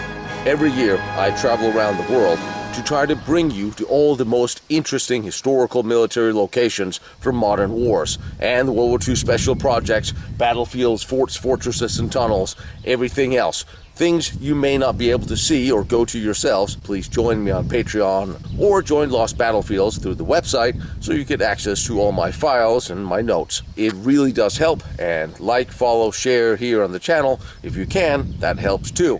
Every year, I travel around the world to try to bring you to all the most interesting historical military locations from modern wars and the World War II special projects, battlefields, forts, fortresses, and tunnels, everything else. Things you may not be able to see or go to yourselves. Please join me on Patreon or join Lost Battlefields through the website so you get access to all my files and my notes. It really does help, and like, follow, share here on the channel if you can. That helps too.